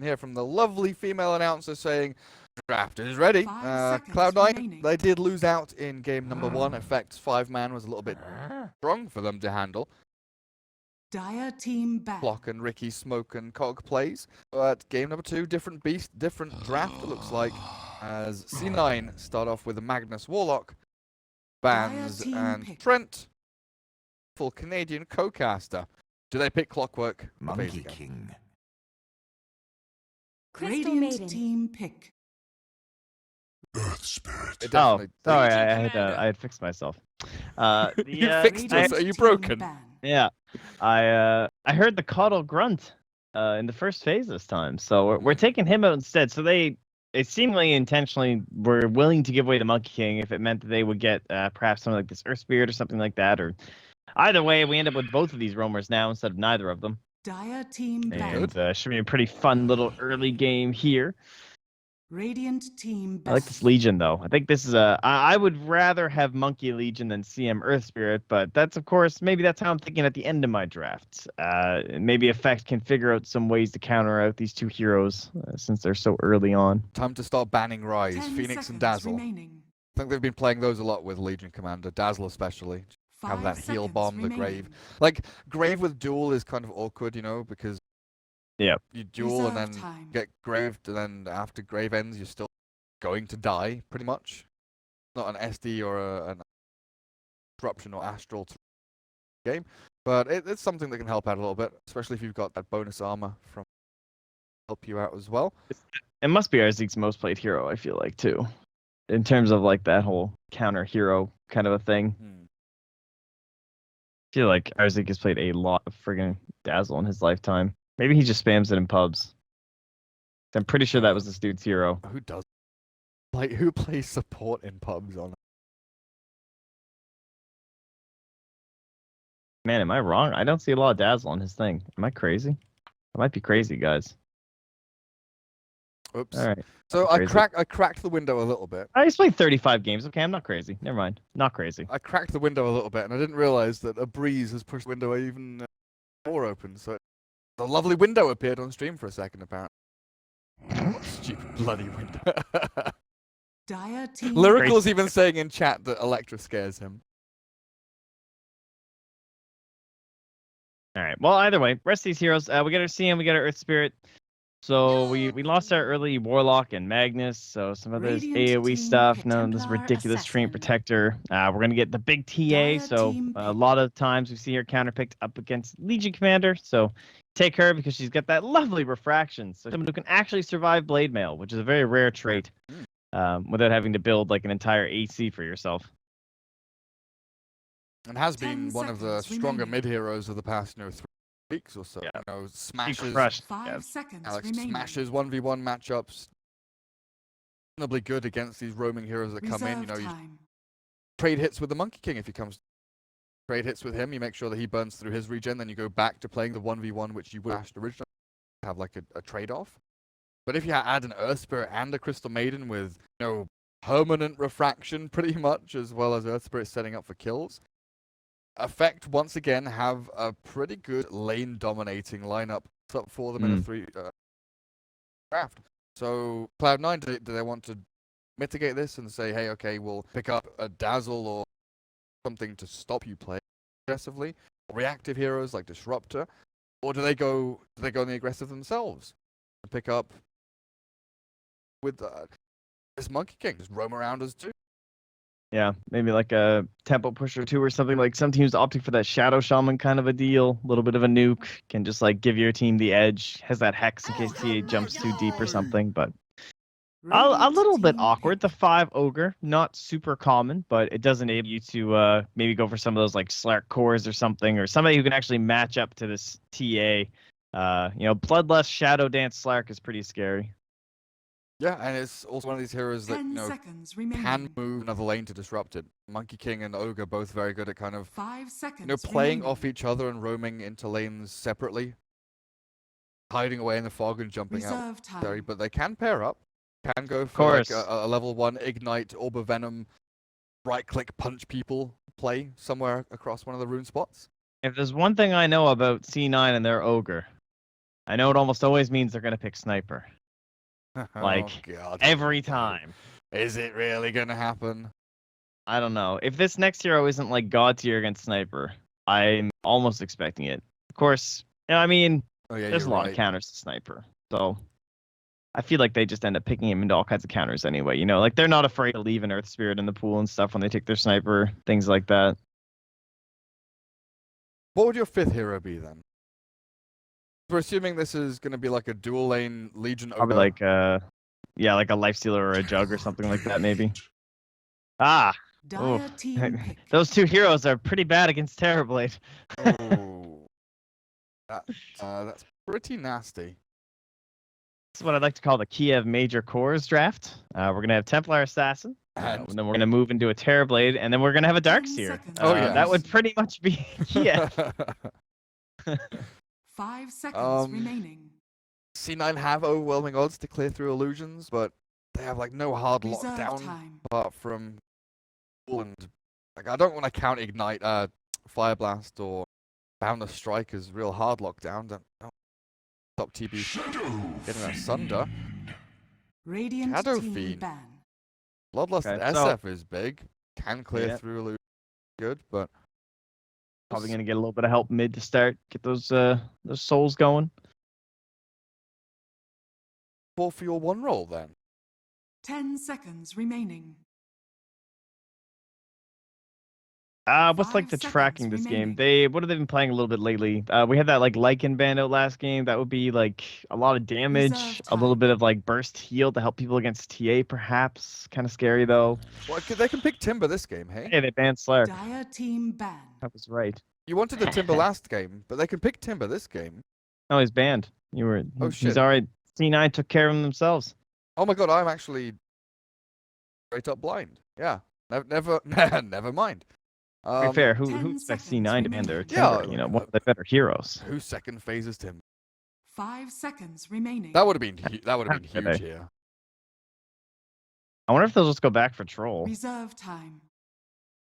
Hear from the lovely female announcer saying, draft is ready. 5 seconds Cloud9, remaining. they did lose out in game number 1. Effects 5-man was a little bit strong for them to handle. Dire team back. Block and Ricky, Smoke and Cog plays. But game number 2, different beast, different draft it looks like. As C9 start off with a Magnus Warlock, Bans and pick. Trent. Full Canadian co-caster. Do they pick Clockwork? or Monkey Basic? King. Crystal Radiant Maiden. team pick. Earth Spirit. It Oh, definitely- sorry, Commander. I had fixed myself. You Yeah, fixed Radiant us. Are you team broken? ban. Yeah, I heard the Coddle grunt in the first phase this time, so we're taking him out instead. So it seemingly intentionally were willing to give away the Monkey King if it meant that they would get perhaps something like this Earth Spirit or something like that. Or either way, we end up with both of these roamers now instead of neither of them. Dire team back. And should be a pretty fun little early game here. Radiant team back. I like this Legion, though. I think this is I would rather have Monkey Legion than CM Earth Spirit, but that's, of course, maybe that's how I'm thinking at the end of my draft. Maybe Effect can figure out some ways to counter out these two heroes since they're so early on. Time to start banning Rise, 10 Phoenix and seconds Dazzle. remaining. I think they've been playing those a lot with Legion Commander, Dazzle especially. Have 5 that heal seconds bomb, the remaining. Grave. Like, Grave with Duel is kind of awkward, you know, because Yep. you duel and Reserve then time. get Graved, and then after Grave ends, you're still going to die, pretty much. Not an SD or an Disruption or Astral game, but it's something that can help out a little bit, especially if you've got that bonus armor from help you out as well. It must be Arzeek's most played hero, I feel like, too. In terms of, like, that whole counter hero kind of a thing. I feel like Arzeek has played a lot of friggin' Dazzle in his lifetime. Maybe he just spams it in pubs. I'm pretty sure that was this dude's hero. Who does? Like, who plays support in pubs on? Man, am I wrong? I don't see a lot of Dazzle on his thing. Am I crazy? I might be crazy, guys. Oops. All right. So I'm I crazy. cracked the window a little bit. I just played 35 games. Okay, I'm not crazy. Never mind. Not crazy. I cracked the window a little bit, and I didn't realize that a breeze has pushed the window even more open. So the lovely window appeared on stream for a second, apparently. What a stupid bloody window. Dire team Lyrical's even saying in chat that Electra scares him. All right. Well, either way, rest of these heroes. We got our CM, we got our Earth Spirit. So we lost our early Warlock and Magnus. So some of this Radiant AoE team stuff. pick None of this Templar ridiculous Treant Assassin. Protector. We're gonna get the big TA. Dire So team a pick. lot of times we see her counterpicked up against Legion Commander. So take her because she's got that lovely refraction. So someone who can actually survive Blade Mail, which is a very rare trait, without having to build like an entire AC for yourself. And has 10 been one of the seconds stronger remaining. mid-heroes of the past, 3 weeks or so. Yeah. You know, He smashes, crushed. 5 Yeah. seconds Alex remaining. smashes 1v1 matchups. Reasonably good against these roaming heroes that come in. You know, Reserve you time. trade hits with the Monkey King if he comes. Trade hits with him, you make sure that he burns through his regen, then you go back to playing the 1v1 which you wished originally. Have like a trade-off. But if you add an Earth Spirit and a Crystal Maiden with, you know, permanent refraction pretty much, as well as Earth Spirit setting up for kills, Effect once again have a pretty good lane dominating lineup up for them in a 3 draft. So Cloud9, do they want to mitigate this and say, hey, okay, we'll pick up a Dazzle or something to stop you playing aggressively, reactive heroes like Disruptor, or do they go on the aggressive themselves and pick up with this Monkey King, just roam around as two? Yeah, maybe like a Tempo Pusher 2 or something. Like some teams opting for that Shadow Shaman kind of a deal. A little bit of a nuke. Can just like give your team the edge. Has that Hex in case TA jumps too deep or something. But a Radiant little bit team awkward. pick. The 5 Ogre. Not super common, but it does enable you to maybe go for some of those like Slark cores or something. Or somebody who can actually match up to this TA. You know, Bloodlust Shadow Dance Slark is pretty scary. Yeah, and it's also one of these heroes that, 10 you know, seconds remaining. can move another lane to disrupt it. Monkey King and Ogre both very good at kind of, 5 seconds you know, playing remaining. off each other and roaming into lanes separately, hiding away in the fog and jumping out. Reserve time. But they can pair up. Can go for like course. a level 1 Ignite, Orb of Venom, right-click punch people play somewhere across one of the rune spots. If there's one thing I know about C9 and their Ogre, I know it almost always means they're gonna pick sniper Like, oh, God. every time. Is it really gonna happen? I don't know. If this next hero isn't like god tier against sniper, I'm almost expecting it. Of course, I mean, Oh yeah, there's you're a lot right. of counters to sniper, so I feel like they just end up picking him into all kinds of counters anyway. You know, like they're not afraid to leave an Earth Spirit in the pool and stuff when they take their sniper, things like that. What would your 5th hero be then? We're assuming this is gonna be like a dual lane Legion Probably ogre. like yeah, like a life stealer or a jug or something like that, maybe. Ah, Dire oof. team pick. Those two heroes are pretty bad against Terrorblade. Ooh. That's pretty nasty. This is what I'd like to call the Kiev Major Cores draft. We're gonna have Templar Assassin, And and then we're gonna move into a Terrorblade, and then we're gonna have a 10 Darkseer. seconds. Oh, yes. That would pretty much be Kiev. 5 seconds Um, remaining. C9 have overwhelming odds to clear through illusions, but they have like no hard Reserve lockdown time. apart from and like I don't want to count Ignite, Fire Blast or Boundless Strike as real hard lockdown. Don't stop TB getting that Sunder. Radiant Shadow team Fiend. ban. Bloodlust Okay, SF is big. Can clear Yeah. through illusions. Good, but Probably gonna get a little bit of help mid to start, get those souls going. 4 for your 1 roll then. 10 seconds remaining. What's like 5 the seconds tracking this game? remaining. What have they been playing a little bit lately? We had that like Lycan band out last game. That would be like a lot of damage, Reserve a little time. bit of like burst heal to help people against TA, perhaps. Kind of scary though. Well, they can pick Timber this game, hey? Hey, they banned Slayer. Dire team ban. That was right. You wanted the Timber last game, but they can pick Timber this game. Oh, he's banned. You were. Oh, He's shit. alright. C9 took care of them themselves. Oh my god, I'm actually straight up blind. Yeah. Never never mind. To be fair, who 10 expects seconds C9 to ban their remaining. Timber? Yeah, You know, one of the better heroes. Whose second phases Timber? 5 seconds remaining. That would have been huge Okay. here. I wonder if they'll just go back for Troll. Reserve time.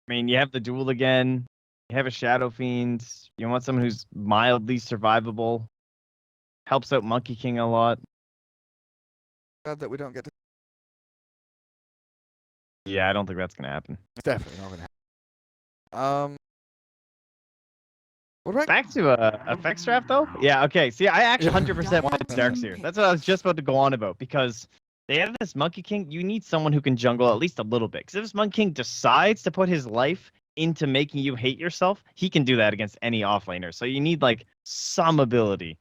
I mean, you have the duel again. You have a Shadow Fiend. You want someone who's mildly survivable. Helps out Monkey King a lot. Glad that we don't get to. Yeah, I don't think that's gonna happen. It's definitely not gonna happen. What about Back to effects draft though. Yeah. Okay. See, I actually Yeah. 100% wanted Darkseer. That's what I was just about to go on about because they have this Monkey King. You need someone who can jungle at least a little bit. Because if this Monkey King decides to put his life into making you hate yourself, he can do that against any offlaner. So you need like some ability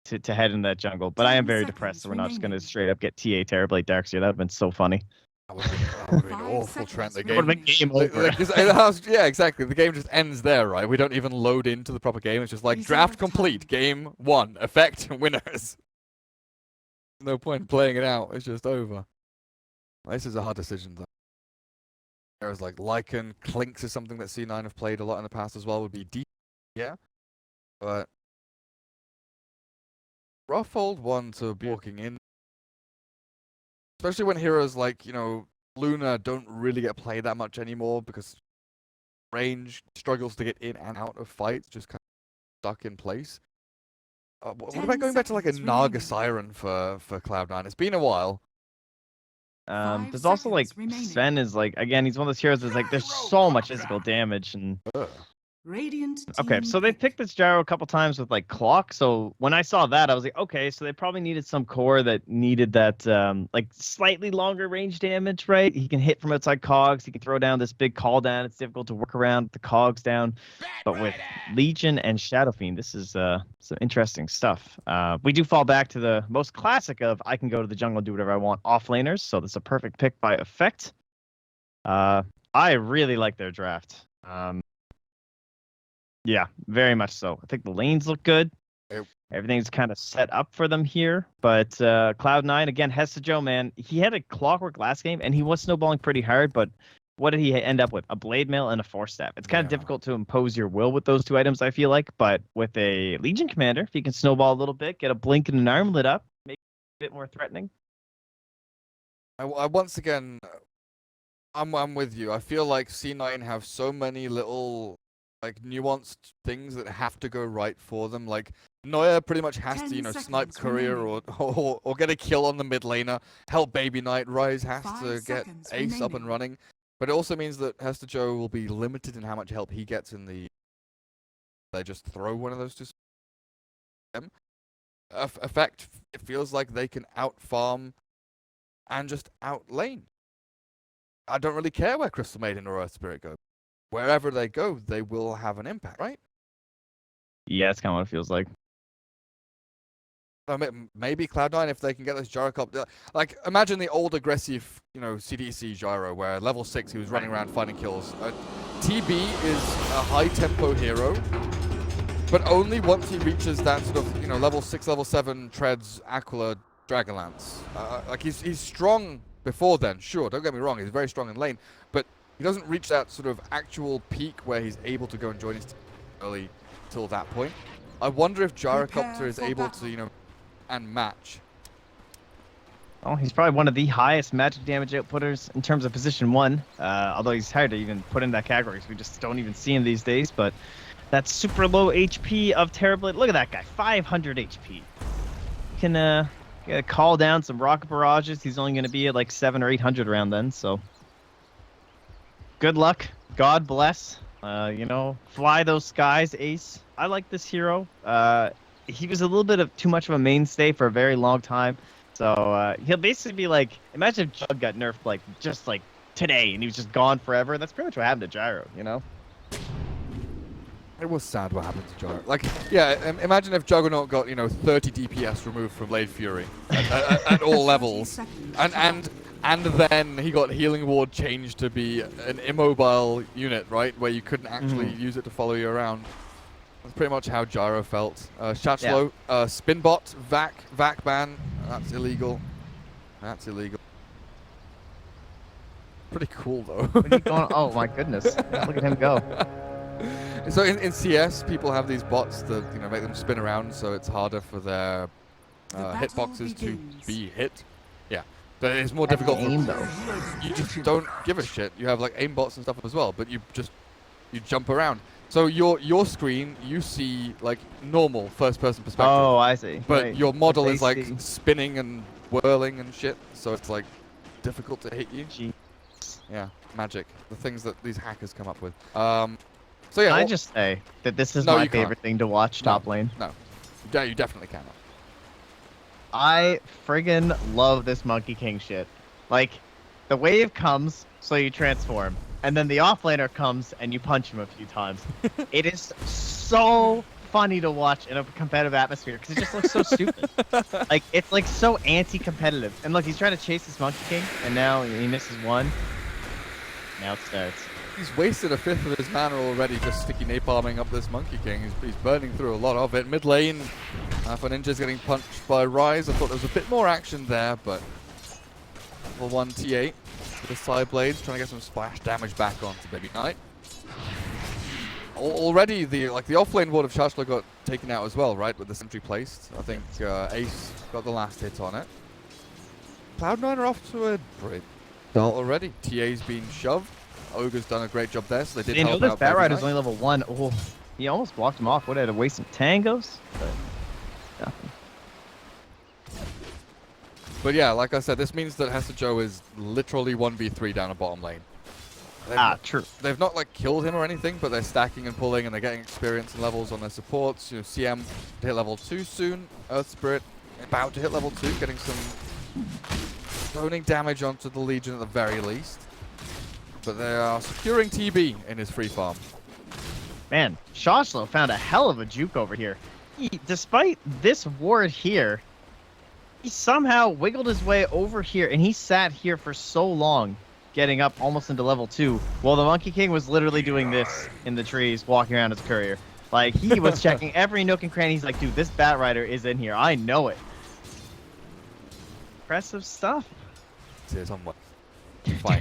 to head in that jungle. But I am 10 very seconds depressed that we're not just gonna remaining. straight up get TA Terrorblade Darkseer. That would have been so funny. that would have been 5 awful, Trent. seconds The It would have game. been game Like, over. yeah, exactly. The game just ends there, right? We don't even load into the proper game. It's just like draft Reserve complete, time. game 1, effect, winners. No point playing it out. It's just over. This is a hard decision, though. There's like Lycan, Clinks is something that C9 have played a lot in the past as well. Would be deep, yeah, but rough old one to be walking in, especially when heroes like Luna don't really get played that much anymore because range struggles to get in and out of fights, just kind of stuck in place. What 10 about going back to like a seconds Naga remaining. Siren for Cloud9? It's been a while. 5 There's also like seconds remaining. Sven is like again he's one of those heroes that's like there's so much physical damage and Ugh. Radiant okay, team so they pick. picked this gyro a couple times with like clock. So when I saw that, I was like, okay, so they probably needed some core that needed that like slightly longer range damage, right? He can hit from outside cogs. He can throw down this big call down. It's difficult to work around the cogs down. But with Legion and Shadow Fiend, this is some interesting stuff. We do fall back to the most classic of I can go to the jungle and do whatever I want offlaners. So this is a perfect pick by effect. I really like their draft. Yeah, very much so. I think the lanes look good. Yep. Everything's kind of set up for them here. But Cloud9, again, Hesta man, he had a clockwork last game, and he was snowballing pretty hard, but what did he end up with? A blade mail and a force staff. It's kind of Yeah. difficult to impose your will with those two items, I feel like. But with a Legion Commander, if you can snowball a little bit, get a blink and an armlet up, make it a bit more threatening. I once again, I'm with you. I feel like C9 have so many little like nuanced things that have to go right for them. Like Neuer pretty much has 10 to, snipe seconds Courier remaining. or get a kill on the mid laner, help Baby Knight. Rise has 5 to get seconds Ace up and remaining. running. But it also means that Hester Joe will be limited in how much help he gets in the... They just throw one of those two... Effect, it feels like they can out-farm and just out-lane. I don't really care where Crystal Maiden or Earth Spirit go. Wherever they go, they will have an impact, right? Yeah, that's kind of what it feels like. Maybe Cloud9 if they can get those gyro cop. Like, imagine the old aggressive, CDC gyro where level 6 he was running around finding kills. TB is a high tempo hero, but only once he reaches that sort of, level 6, level 7 treads Aquila Dragonlance. Like he's strong before then, sure. Don't get me wrong, he's very strong in lane, but he doesn't reach that sort of actual peak where he's able to go and join his team early till that point. I wonder if Gyrocopter is able to, and match. Well, he's probably one of the highest magic damage outputters in terms of position 1. Although he's hard to even put in that category, so we just don't even see him these days. But that's super low HP of Terrorblade. Look at that guy, 500 HP. He can call down some rocket barrages. He's only going to be at like 700 or 800 around then. So good luck. God bless. Fly those skies, Ace. I like this hero. He was a little bit of too much of a mainstay for a very long time. So he'll basically be like, imagine if Jug got nerfed just today and he was just gone forever. That's pretty much what happened to Gyro, It was sad what happened to Gyro. Like, yeah, imagine if Juggernaut got, 30 DPS removed from Blade Fury at all levels. And then he got Healing Ward changed to be an immobile unit, right? Where you couldn't actually use it to follow you around. That's pretty much how Gyro felt. Shachlo, Spinbot, Vac ban. That's illegal. That's illegal. Pretty cool though. Oh my goodness! Look at him go. So in CS, people have these bots that make them spin around, so it's harder for their hitboxes to be hit. Yeah, but it's more difficult. Aim though. You just don't give a shit. You have like aim bots and stuff as well, but you jump around. So your screen, you see like normal first-person perspective. Oh, I see. But right. your model is like see. spinning and whirling and shit, so it's like difficult to hit you. Jeez. Yeah, magic. The things that these hackers come up with. So yeah. Can I just say that this is No, my you can't. favorite thing to watch top lane? No, yeah, you definitely cannot. I friggin' love this Monkey King shit. Like, the wave comes, so you transform. And then the offlaner comes and you punch him a few times. It is so funny to watch in a competitive atmosphere because it just looks so stupid. Like, it's like so anti-competitive. And look, he's trying to chase this Monkey King, and now he misses one. Now it starts. He's wasted a fifth of his mana already just sticky napalming up this Monkey King. He's burning through a lot of it. Mid lane, Alpha Ninja's getting punched by Rise. I thought there was a bit more action there, but level 1 T8 with the side blades trying to get some splash damage back onto Baby Knight. Already the offlane ward of Shachlo got taken out as well, right? With the sentry placed. I think Ace got the last hit on it. Cloud9 are off to a great start already. TA's been shoved. Ogre's done a great job there, so they did help this out. Bat Rider's only level 1. Oh, he almost blocked him off. Would have had to waste some tangos, but nothing. But yeah, like I said, this means that Hester Joe is literally 1v3 down a bottom lane. True. They've not like killed him or anything, but they're stacking and pulling and they're getting experience and levels on their supports. CM to hit level 2 soon. Earth Spirit about to hit level 2, getting some zoning damage onto the Legion at the very least. But they are securing TB in his free farm. Man, Shachlo found a hell of a juke over here. Despite this ward here, he somehow wiggled his way over here, and he sat here for so long, getting up almost into level 2, while the Monkey King was literally doing this in the trees, walking around as a courier. Like, he was checking every nook and cranny. He's like, dude, this Bat Rider is in here. I know it. Impressive stuff. It's somewhat.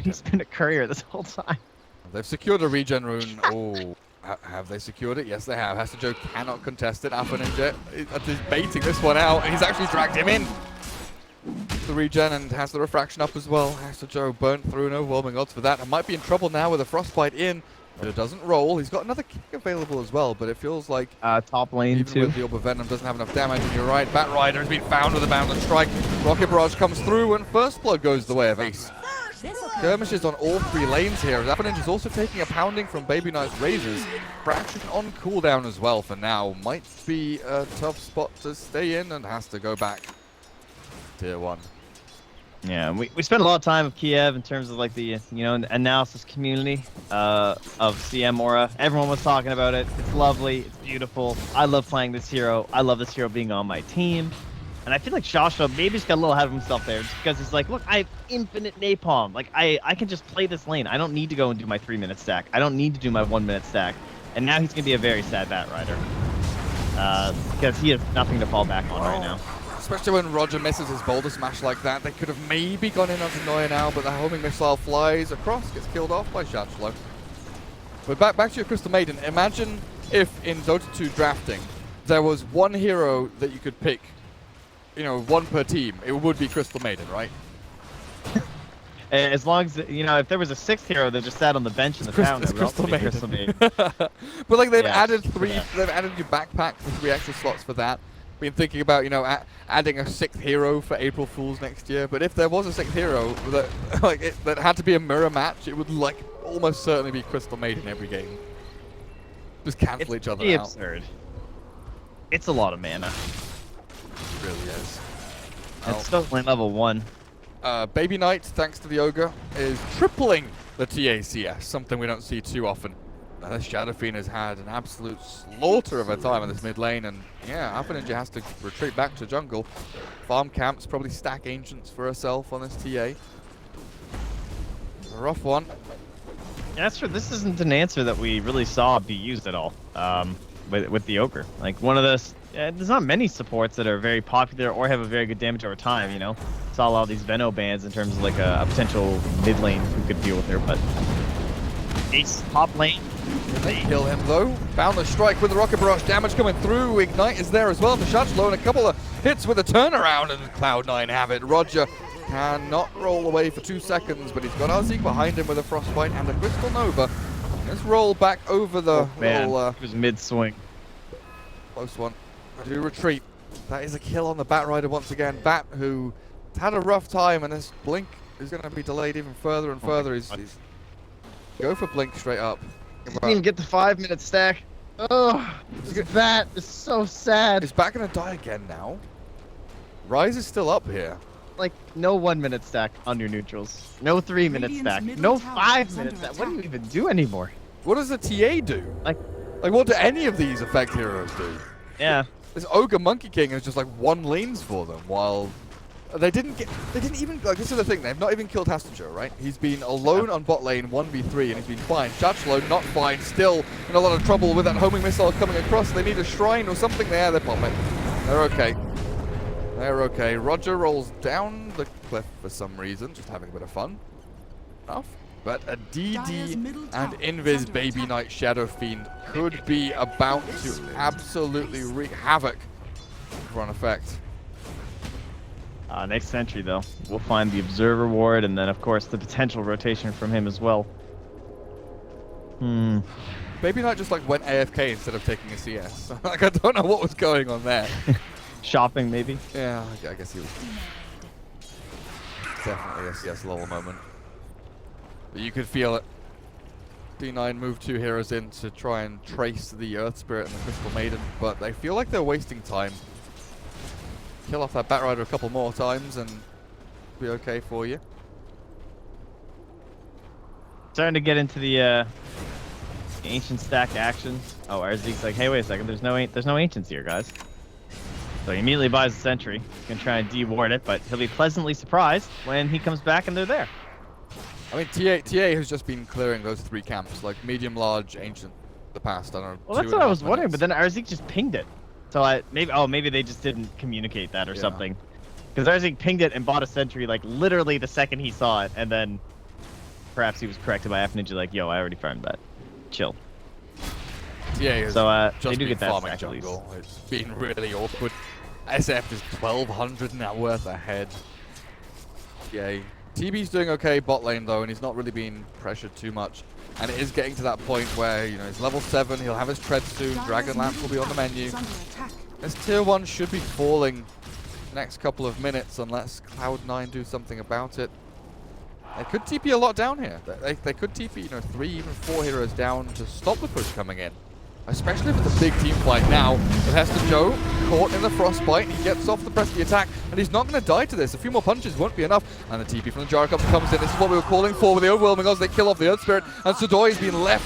He's been a courier this whole time. They've secured a regen rune. Oh, have they secured it? Yes, they have. Hester Joe cannot contest it. Alpha Ninja is baiting this one out, and he's actually dragged him in. The regen and has the refraction up as well. Hester Joe burnt through, no overwhelming odds for that. And might be in trouble now with a frostbite in. It doesn't roll. He's got another kick available as well, but it feels like Top lane even too. with the Orb of Venom doesn't have enough damage. And you're right, Bat Rider has been found with a boundless strike. Rocket Barrage comes through, and First Blood goes the way of Ace. Skirmishes on all 3 lanes here. Ninja is also taking a pounding from Baby Knight's Razors. Fraction on cooldown as well for now. Might be a tough spot to stay in and has to go back. Tier 1. Yeah, we spent a lot of time with Kiev in terms of like the analysis community of CM Aura. Everyone was talking about it. It's lovely. It's beautiful. I love playing this hero. I love this hero being on my team. And I feel like Shasha maybe just got a little ahead of himself there, just because he's like, look, I have infinite napalm. Like I can just play this lane. I don't need to go and do my 3-minute stack. I don't need to do my 1-minute stack. And now he's gonna be a very sad Bat Rider because he has nothing to fall back on right now. Especially when Roger misses his boulder smash like that. They could have maybe gone in onto Noya now, but the homing missile flies across, gets killed off by Shachlo. But back to your Crystal Maiden. Imagine if in Dota 2 drafting, there was one hero that you could pick, you know, one per team. It would be Crystal Maiden, right? As long as, if there was a 6th hero that just sat on the bench in the fountain, it would also be Crystal Maiden. But like they've added yeah. they've added your backpack for 3 extra slots for that. Been thinking about, adding a 6th hero for April Fools next year. But if there was a 6th hero that that had to be a mirror match, it would almost certainly be Crystal Maiden every game. Just cancel each other out. Absurd. It's a lot of mana. It really is. It's still only level 1. Baby Knight, thanks to the Ogre, is tripling the TACS, something we don't see too often. Now, this Shadow Fiend has had an absolute slaughter of a time in this mid lane, and yeah, Alpha Ninja has to retreat back to jungle. Farm camps, probably stack Ancients for herself on this TA. A rough one. Yeah, that's true. This isn't an answer that we really saw be used at all with the Ogre. Like, one of those... there's not many supports that are very popular or have a very good damage over time, Saw a lot of these Veno bans in terms of like a potential mid lane who could deal with her, but Ace top lane. They kill him though. Boundless strike with the Rocket Barrage, damage coming through. Ignite is there as well to Shachlo, and a couple of hits with a turnaround, and Cloud9 have it. Roger cannot roll away for 2 seconds, but he's got Arzik behind him with a Frostbite and a Crystal Nova. Let's roll back over the little... it was mid-swing. Close one. I do retreat. That is a kill on the Bat Rider once again. Bat, who had a rough time, and this Blink is going to be delayed even further and further. He's go for Blink straight up. Didn't even get the 5-minute stack. Oh, that is so sad. Is Bat going to die again now? Rise is still up here. Like, no 1-minute stack on your neutrals. No 3-minute stack. No 5-minute stack. What do you even do anymore? What does the TA do? Like what do any of these effect heroes do? Yeah. This Ogre Monkey King is just like 1 lanes for them, while they didn't even, like, this is the thing, they've not even killed Hastager, right? He's been alone on bot lane 1v3 and he's been fine. Shachlo not fine, still in a lot of trouble with that homing missile coming across. They need a shrine or something there, they're popping. They're okay. They're okay. Roger rolls down the cliff for some reason, just having a bit of fun. Enough. But a DD and Invis Baby Knight Shadow Fiend could be about to absolutely wreak havoc for an effect. Next sentry, though, we'll find the Observer Ward, and then, of course, the potential rotation from him as well. Baby Knight just went AFK instead of taking a CS. I don't know what was going on there. Shopping, maybe? Yeah, I guess he was. Definitely a CS level moment. But you could feel it. D9 moved 2 heroes in to try and trace the Earth Spirit and the Crystal Maiden, but they feel like they're wasting time. Kill off that Bat Rider a couple more times and be okay for you. Starting to get into the ancient stack action. Oh, Arzik's like, hey, wait a second, there's no ancients here, guys. So he immediately buys a sentry. He's gonna try and de-ward it, but he'll be pleasantly surprised when he comes back and they're there. I mean, TA has just been clearing those 3 camps, like medium, large, ancient, the past, I don't know. Well, that's what I was wondering, but then Arzik just pinged it. So maybe they just didn't communicate that or something. Because Arzik pinged it and bought a sentry like literally the second he saw it, and then perhaps he was corrected by F Ninja like, yo, I already farmed that. Chill. TA has just they do get that farming stack jungle. It's been really awkward. SF is 1200 net worth ahead. Yay. TB's doing okay bot lane though, and he's not really being pressured too much. And it is getting to that point where, you know, he's level 7, he'll have his tread soon, Dragon Lance will be on the menu. This tier 1 should be falling next couple of minutes unless Cloud9 do something about it. They could TP a lot down here. They could TP, you know, 3, even 4 heroes down to stop the push coming in. Especially if it's a big team fight now. With Hester Joe caught in the frostbite, he gets off the press of the attack, and he's not going to die to this. A few more punches won't be enough, and the TP from the Gyrocopter comes in. This is what we were calling for with the overwhelming odds. They kill off the Earth Spirit, and Sudoi has been left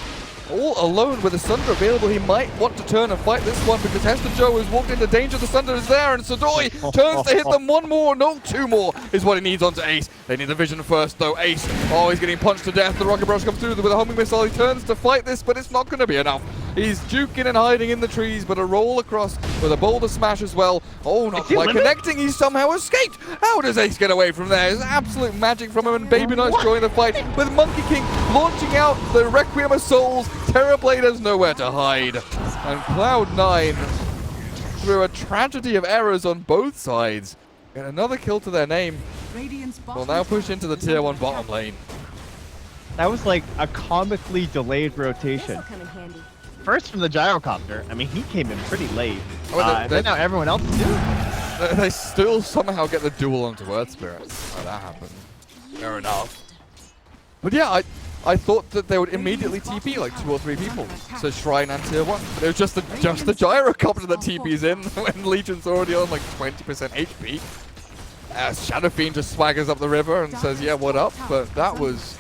all alone with the Sunder available. He might want to turn and fight this one because Hester Joe has walked into danger. The Sunder is there, and Sudoi turns to hit them. 1 more, no, 2 more is what he needs onto Ace. They need the vision first, though. Ace, oh, he's getting punched to death. The Rocket Barrage comes through with a homing missile. He turns to fight this, but it's not going to be enough. He's juking and hiding in the trees, but a roll across with a boulder smash as well. Oh, not quite connecting. He somehow escaped. How does Ace get away from there? It's absolute magic from him, and Baby Knight's joining the fight with Monkey King launching out the Requiem of Souls. Terrorblade has nowhere to hide. And Cloud9, through a tragedy of errors on both sides, get another kill to their name. Will now push into the tier 1 bottom lane. That was like a comically delayed rotation. This'll come in handy. First from the Gyrocopter. I mean, he came in pretty late. Oh, And then now everyone else is doing it. They still somehow get the duel onto Earth Spirit. Oh, that happened. Fair enough. But yeah, I thought that they would immediately TP like 2 or 3 people. So Shrine and tier 1. But it was just the Gyrocopter that TP's in when Legion's already on like 20% HP. Shadow Fiend just swaggers up the river and says, yeah, what up? But that was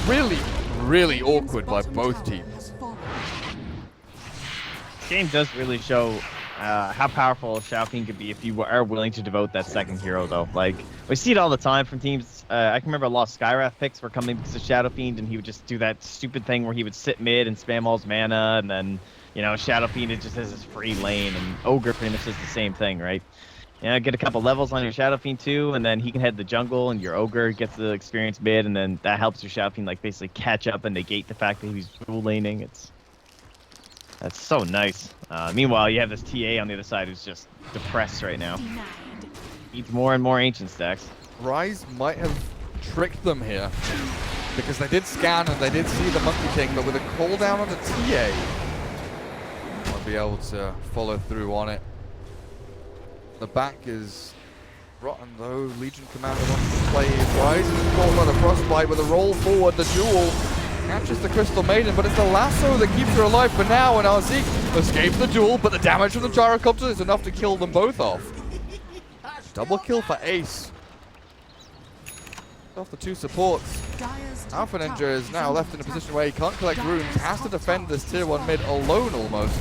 really, really awkward by both teams. This game does really show how powerful Shadow Fiend could be if you are willing to devote that second hero, though. Like, we see it all the time from teams. I can remember a lot of Skywrath picks were coming because of Shadow Fiend, and he would just do that stupid thing where he would sit mid and spam all his mana, and then, you know, Shadow Fiend just has his free lane, and Ogre pretty much does the same thing, right? You know, get a couple levels on your Shadow Fiend too, and then he can head the jungle, and your Ogre gets the experience mid, and then that helps your Shadow Fiend like basically catch up and negate the fact that he's dual laning. That's so nice. Meanwhile, you have this TA on the other side who's just depressed right now. Needs more and more ancient stacks. Rise might have tricked them here because they did scan and they did see the Monkey King, but with a cooldown on the TA, won't be able to follow through on it. The back is rotten though. Legion Commander wants to play. Rise is caught by the Frostbite with a roll forward. The duel catches the Crystal Maiden, but it's the lasso that keeps her alive for now, and RZ escapes the duel, but the damage from the Gyrocopter is enough to kill them both off. Double kill for Ace. Off the 2 supports. Alpha Ninja is now left in a position where he can't collect runes, has to defend this tier 1 mid alone almost.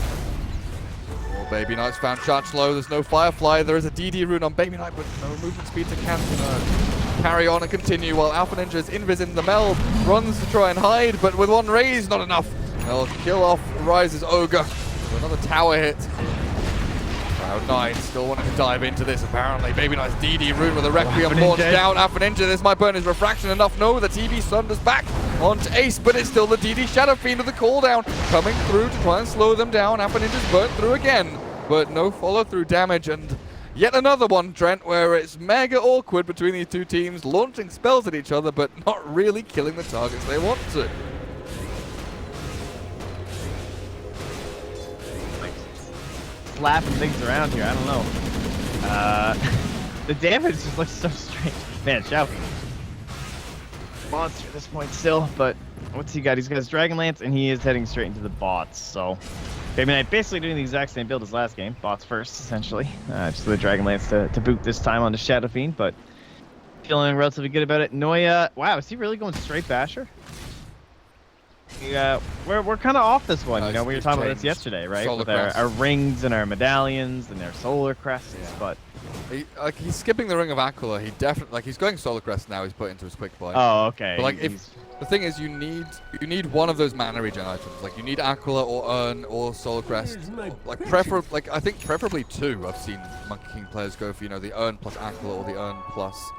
Oh, Baby Knight's found charge low, there's no Firefly, there is a DD rune on Baby Knight, but no movement speed to carry on and continue while Alpha Ninja is invis in the meld, runs to try and hide, but with 1 raise, not enough. They'll kill off Rise's Ogre with another tower hit. Cloud9 still wanting to dive into this apparently. Baby Knight's DD rune with a Requiem launched down. Alpha Ninja, this might burn his refraction enough. No, the TV Sunder's back onto Ace, but it's still the DD Shadow Fiend with the cooldown coming through to try and slow them down. Alpha Ninja's burnt through again, but no follow-through damage, and yet another one, Trent, where it's mega awkward between these 2 teams, launching spells at each other, but not really killing the targets they want to. Slapping things around here, I don't know. The damage just looks so strange. Man, Shadow Fiend. Monster at this point still, but what's he got? He's got his Dragon Lance, and he is heading straight into the bots, so Baby Knight basically doing the exact same build as last game. Bots first, essentially. Just with the Dragon Lance to boot this time onto Shadow Fiend, but feeling relatively good about it. Noya, wow, is he really going straight Basher? Yeah, we're kind of off this one. You know, we were talking about this yesterday, right? Solar with our rings and our medallions and our solar crests, but he's skipping the Ring of Aquila. He definitely he's going Solar Crest now. He's put into his quick buy. Oh, okay. But like if the thing is, you need one of those mana regen items. Like you need Aquila or Urn or Solar Crest. Like I think preferably 2. I've seen Monkey King players go for, you know, the Urn plus Aquila or the Urn plus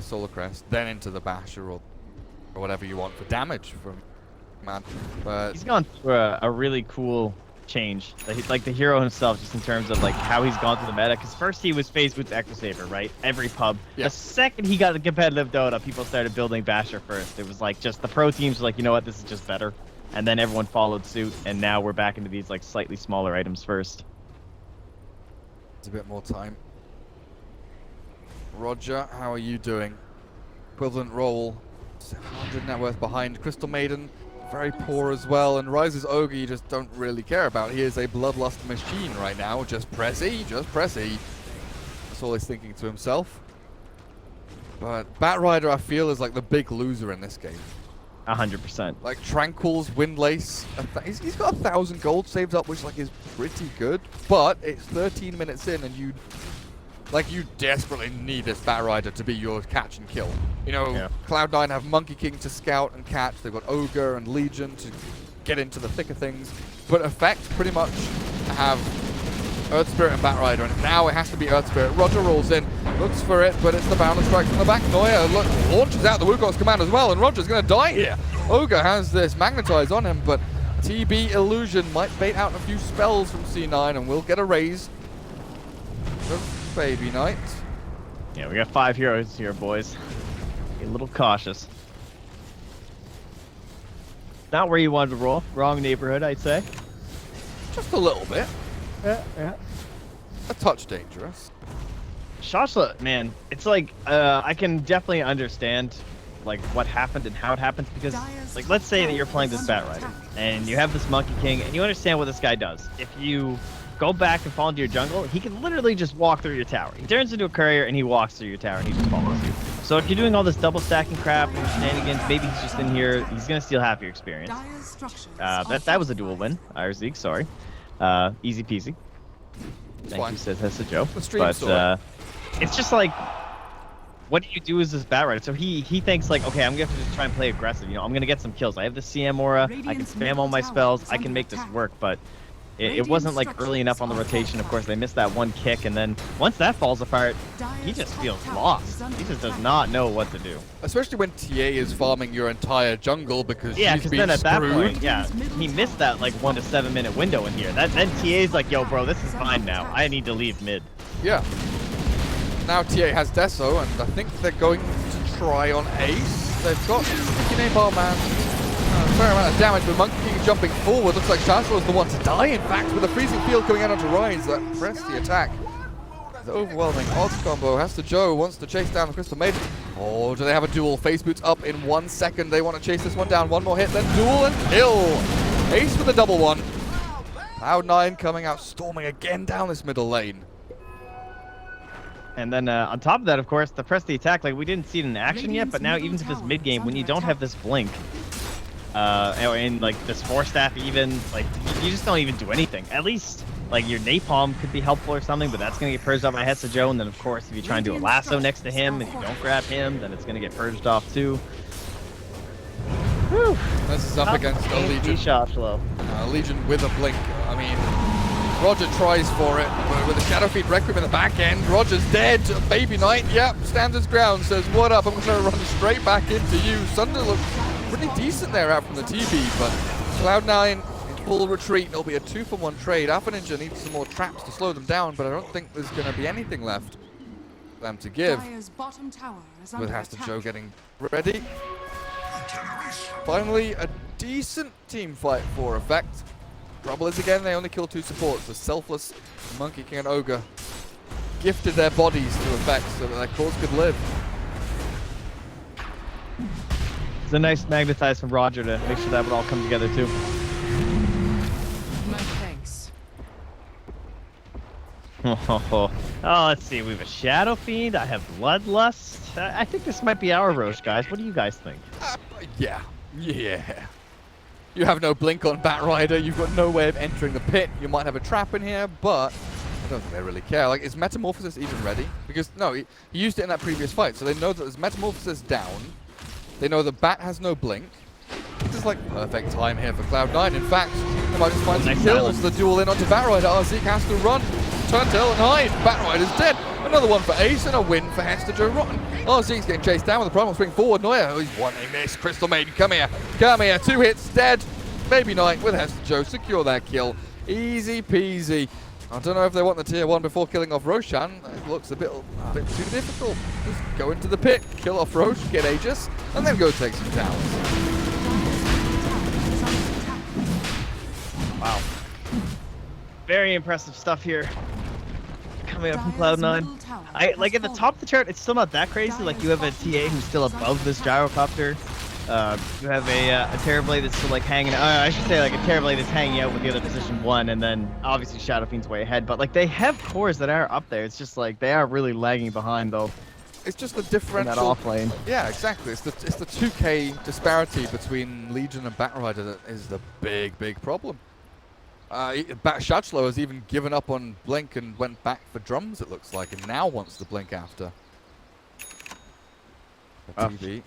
Solar Crest, then into the Basher or whatever you want for damage from man. But he's gone through a really cool change. Like the hero himself, just in terms of like how he's gone through the meta. Because first he was phase boots Echo Saber, right? Every pub. Yeah. The second he got the competitive Dota, people started building Basher first. It was like just the pro teams were like, you know what, this is just better. And then everyone followed suit, and now we're back into these like slightly smaller items first. It's a bit more time. Roger, how are you doing? Equivalent roll, 700 net worth behind. Crystal Maiden, very poor as well. And Rise's Ogre, you just don't really care about. He is a bloodlust machine right now. Just press E, just press E. That's all he's thinking to himself. But Batrider, I feel, is like the big loser in this game. 100%. Like Tranquil's Windlace, he's got 1,000 gold saved up, which like is pretty good. But it's 13 minutes in, and you desperately need this Batrider to be your catch and kill. You know, Yeah. Cloud9 have Monkey King to scout and catch. They've got Ogre and Legion to get into the thick of things. But Effect pretty much have Earth Spirit and Batrider, and now it has to be Earth Spirit. Roger rolls in, looks for it, but it's the Boundless Strike from the back. Neuer launches out the Wukong's command as well, and Roger's going to die here. Ogre has this Magnetize on him, but TB Illusion might bait out a few spells from C9 and will get a raise. Baby Knight. Yeah, we got 5 heroes here, boys. Be a little cautious. Not where you wanted to roll. Wrong neighborhood, I'd say. Just a little bit. Yeah. A touch dangerous. Shashla, man, it's like I can definitely understand like what happened and how it happened, because like let's say that you're playing this Batrider and you have this Monkey King and you understand what this guy does. If you go back and fall into your jungle, he can literally just walk through your tower. He turns into a courier and he walks through your tower and he just follows you. So if you're doing all this double stacking crap and shenanigans, maybe he's just in here, he's gonna steal half your experience. That was a dual win. Zeke, sorry. Easy peasy. Thank you, says Hessa Joe. But it's just like, what do you do as this Batrider? So he thinks like, okay, I'm gonna have to just try and play aggressive. You know, I'm gonna get some kills. I have the CM aura. I can spam all my spells. I can make this work. But it wasn't like early enough on the rotation. Of course, they missed that one kick, and then once that falls apart, he just feels lost. He just does not know what to do. Especially when TA is farming your entire jungle because Yeah, she's because been then at that screwed. point, yeah, he missed that like 1 to 7 minute window in here. Then TA's like, yo, bro, this is fine now. I need to leave mid. Yeah. Now TA has Deso, and I think they're going to try on Ace. They've got Napalm and a fair amount of damage, but Monkey King jumping forward. Looks like Shashla is the one to die, in fact, with a freezing field coming out onto Rise. That pressed the attack. The overwhelming odds combo. Hester Joe wants to chase down the Crystal Maiden. Oh, do they have a duel? Face boots up in 1 second. They want to chase this one down. One more hit, then duel and kill. Ace with a double one. Cloud9 coming out, storming again down this middle lane. And then on top of that, of course, the press the attack, like we didn't see it in action yet, but now even to this mid game, when you don't have this blink, or in like this 4-staff even, like you just don't even do anything. At least like your napalm could be helpful or something, but that's gonna get purged off by Hessa Joe. And then of course, if you try and do a lasso next to him and you don't grab him, then it's gonna get purged off too. Whew. This is up against a Legion. Shashlo. Legion with a blink. I mean, Roger tries for it, but with a Shadowfeed Requiem in the back end, Roger's dead. Baby Knight, yep, stands his ground, says, what up, I'm going to run straight back into you. Sunder looks pretty decent there out from the TB, but Cloud9 in full retreat. It'll be a 2-for-1 trade. Alpha Ninja needs some more traps to slow them down, but I don't think there's going to be anything left for them to give. With Hester Joe getting ready. Finally, a decent team fight for Effect. Trouble is, again, they only kill 2 supports. The Selfless Monkey King and Ogre gifted their bodies to Effect so that their cause could live. It's a nice magnetize from Roger to make sure that would all come together too. Thanks. Oh, let's see. We have a Shadow Fiend. I have Bloodlust. I think this might be our Roche, guys. What do you guys think? Yeah. You have no blink on Batrider. You've got no way of entering the pit. You might have a trap in here, but I don't think they really care. Like, is Metamorphosis even ready? Because, no, he used it in that previous fight, so they know that there's Metamorphosis down. They know the Bat has no blink. This is like perfect time here for Cloud9. In fact, they might just find some kills. The duel in onto Batrider. Zeke has to run. Turn tail and hide. Batrider's dead. Another one for Ace and a win for Hester Joe Rotten. Zeke's getting chased down with the primal swing forward. Neuer, he's wanting this. Crystal Maiden, come here. 2 hits, dead. Baby Knight with Hester Joe secure that kill. Easy peasy. I don't know if they want the tier 1 before killing off Roshan. It looks a bit too difficult. Just go into the pit, kill off Rosh, get Aegis, and then go take some towers. Wow. Very impressive stuff here. Coming up from Cloud9. I like at the top of the chart, it's still not that crazy. Like you have a TA who's still above this gyrocopter. You have a Terrorblade that's still like hanging. I should say like a Terrorblade that's hanging out with the other position 1, and then obviously Shadow Fiend's way ahead. But like they have cores that are up there. It's just like they are really lagging behind though. It's just the differential. In that off lane. Yeah, exactly. It's the 2K disparity between Legion and Batrider that is the big problem. Shachlo has even given up on Blink and went back for drums, it looks like, and now wants to Blink after. TB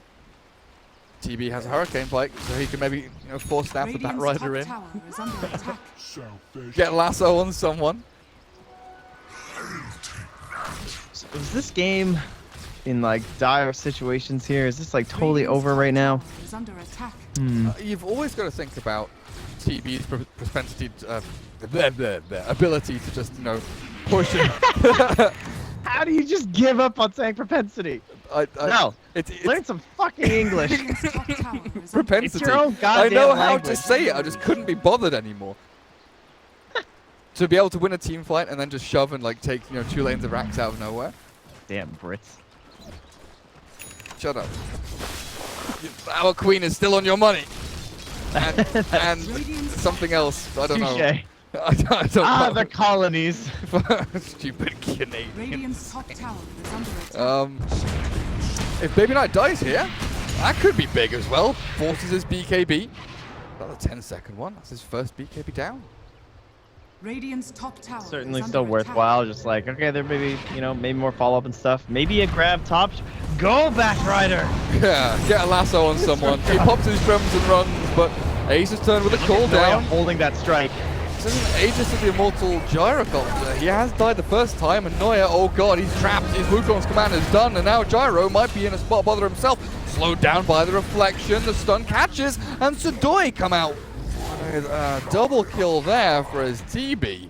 has a Hurricane Bike, so he can maybe force snap the Batrider in. Get lasso on someone. So is this game in like dire situations here? Is this like totally over right now? You've always got to think about TB's propensity, ability to just, push it. How do you just give up on saying propensity? No, learn some fucking English. Propensity. It's your own I goddamn know how language. to say it, I just couldn't be bothered anymore. To be able to win a team fight and then just shove and like take 2 lanes of racks out of nowhere. Damn Brits. Shut up. Our queen is still on your money. And something else. I don't know. Touché. I don't know. The colonies. Stupid Canadian. Radiant's top tower is under attack. If Baby Knight dies here, that could be big as well. Forces his BKB. Another 10-second one. That's his first BKB down. Radiant's top tower Certainly is still under worthwhile. attack. Just like, okay, there may be, maybe more follow-up and stuff. Maybe a grab top. Go, Batrider! Yeah, get a lasso on someone. He pops his drums and runs, but Ace is turned with a cooldown. Holding that strike. This isn't Aegis of the Immortal Gyrocopter. He has died the first time, and Noya, oh god, he's trapped. His Wukong's command is done, and now Gyro might be in a spot bother himself. Slowed down by the reflection, the stun catches, and Sudoi come out. Double kill there for his TB.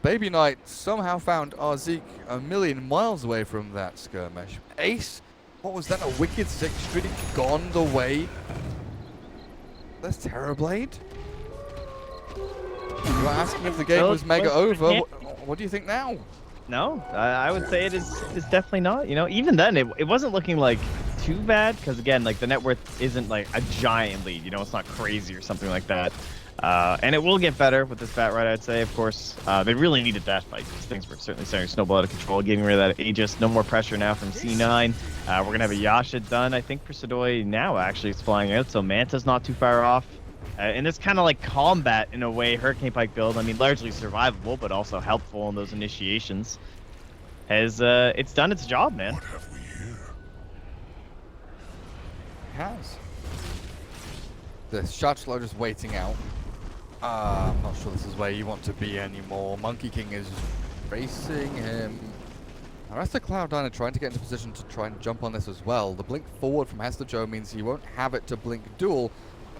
Baby Knight somehow found Arzik a million miles away from that skirmish. Ace, what was that, a wicked 6 streak gone the way? That's Terrorblade? You were asking if the game was mega over. What do you think now? No, I would say it is definitely not. Even then, it wasn't looking like too bad because again, like the net worth isn't like a giant lead. It's not crazy or something like that. And it will get better with this Batrider, I'd say. Of course, they really needed that fight. These things were certainly starting to snowball out of control. Getting rid of that Aegis, no more pressure now from C9. We're gonna have a Yasha done, I think, for Sudoi now. Actually, it's flying out, so Manta's not too far off. And it's kind of like combat in a way, Hurricane Pike build. I mean, largely survivable, but also helpful in those initiations. It's done its job, man. What have we here? It has. The Shachlo just waiting out. I'm not sure this is where you want to be anymore. Monkey King is racing him. The rest of Cloud9 are trying to get into position to try and jump on this as well. The blink forward from Hester Joe means he won't have it to blink duel.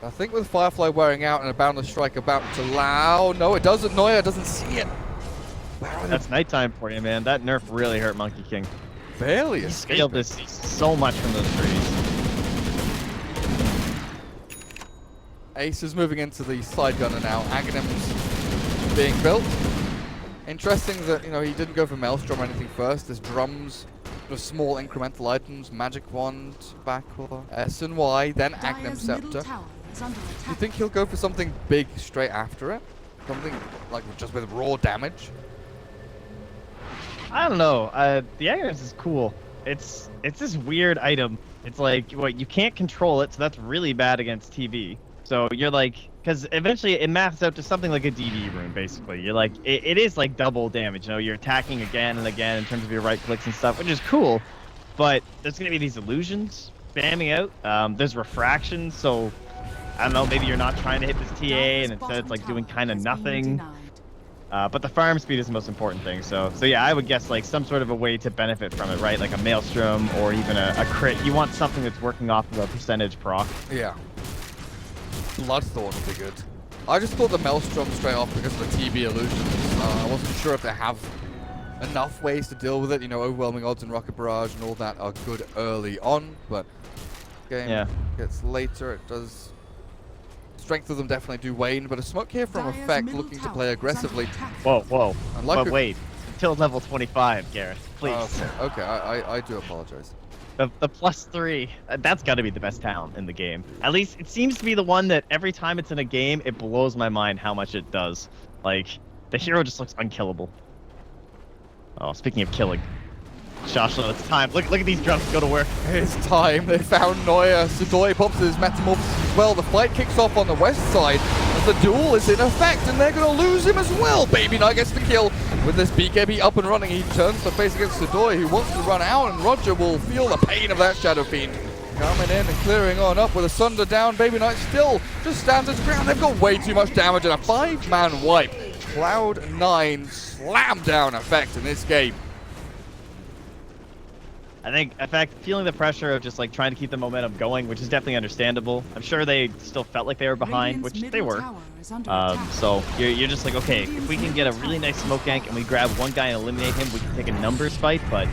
I think with Firefly wearing out and a Boundless Strike about to allow... No, it doesn't. Noya doesn't see it. That's nighttime for you, man. That nerf really hurt Monkey King. Barely He escaped. scaled this so much from those trees. Ace is moving into the side gunner now. Aghanim's being built. Interesting that, he didn't go for Maelstrom or anything first. There's drums, small incremental items, Magic Wand, Backward, S and Y, then Aghanim Scepter. Do you think he'll go for something big straight after it? Something like just with raw damage? I don't know. The Aghanim's is cool. It's this weird item. It's like, you can't control it, so that's really bad against TV. So you're like, because eventually it maps out to something like a DD rune, basically. You're like, it is like double damage. You're attacking again and again in terms of your right clicks and stuff, which is cool. But there's going to be these illusions spamming out. There's refraction, so I don't know, maybe you're not trying to hit this TA and instead it's like doing kind of nothing. But the farm speed is the most important thing. So yeah, I would guess like some sort of a way to benefit from it, right? Like a Maelstrom or even a crit. You want something that's working off of a percentage proc. Yeah. Bloodthorn would be good. I just thought the Maelstrom straight off because of the TB illusions. I wasn't sure if they have enough ways to deal with it. You know, overwhelming odds and rocket barrage and all that are good early on, but game gets later. It does. Strength of them definitely do wane, but a smoke here from Dire's Effect middle looking to tower play is aggressively. under attack. Whoa. And like But wait, until level 25, Gareth, please. Okay, I do apologize. The +3, that's got to be the best talent in the game. At least it seems to be the one that every time it's in a game, it blows my mind how much it does. Like, the hero just looks unkillable. Oh, speaking of killing. Joshua, it's time. Look at these drums go to work. It's time. They found Neuer. Sidoi pops his metamorphosis as well. The fight kicks off on the west side as the duel is in effect, and they're going to lose him as well. Baby Knight gets the kill with this BKB up and running. He turns to face against Sidoi, who wants to run out, and Roger will feel the pain of that Shadow Fiend. Coming in and clearing on up with a Sunder down. Baby Knight still just stands his ground. They've got way too much damage and a 5-man wipe. Cloud9 slam down Effect in this game. I think, in fact, feeling the pressure of just like trying to keep the momentum going, which is definitely understandable. I'm sure they still felt like they were behind, Radiant's which they middle were. tower is under attack. So you're just like, okay, if we can get a really nice smoke gank and we grab one guy and eliminate him, we can take a numbers fight. But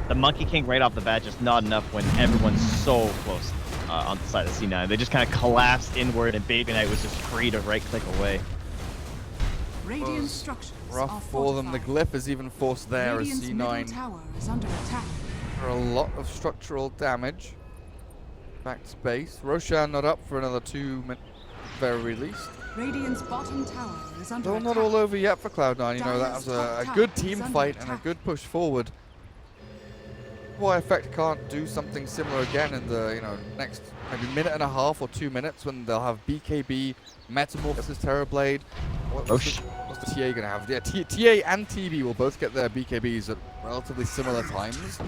the Monkey King right off the bat just not enough when everyone's so close on the side of C9. They just kind of collapsed inward, and Baby Knight was just free to right-click away. Radiant structures are Rough for them. The fortified. glyph is even forced there as Radiant's middle C9 tower is under attack. for a lot of structural damage. Back to base. Roshan not up for another 2 minutes, very least. Radiant's bottom tower is under Still attack. not all over yet for Cloud9. You know, that was a good team fight and a good push forward. Why Effect can't do something similar again in the next maybe minute and a half or 2 minutes when they'll have BKB, Metamorphosis, Terrorblade. What's the TA gonna have? Yeah, TA and TB will both get their BKBs at relatively similar times,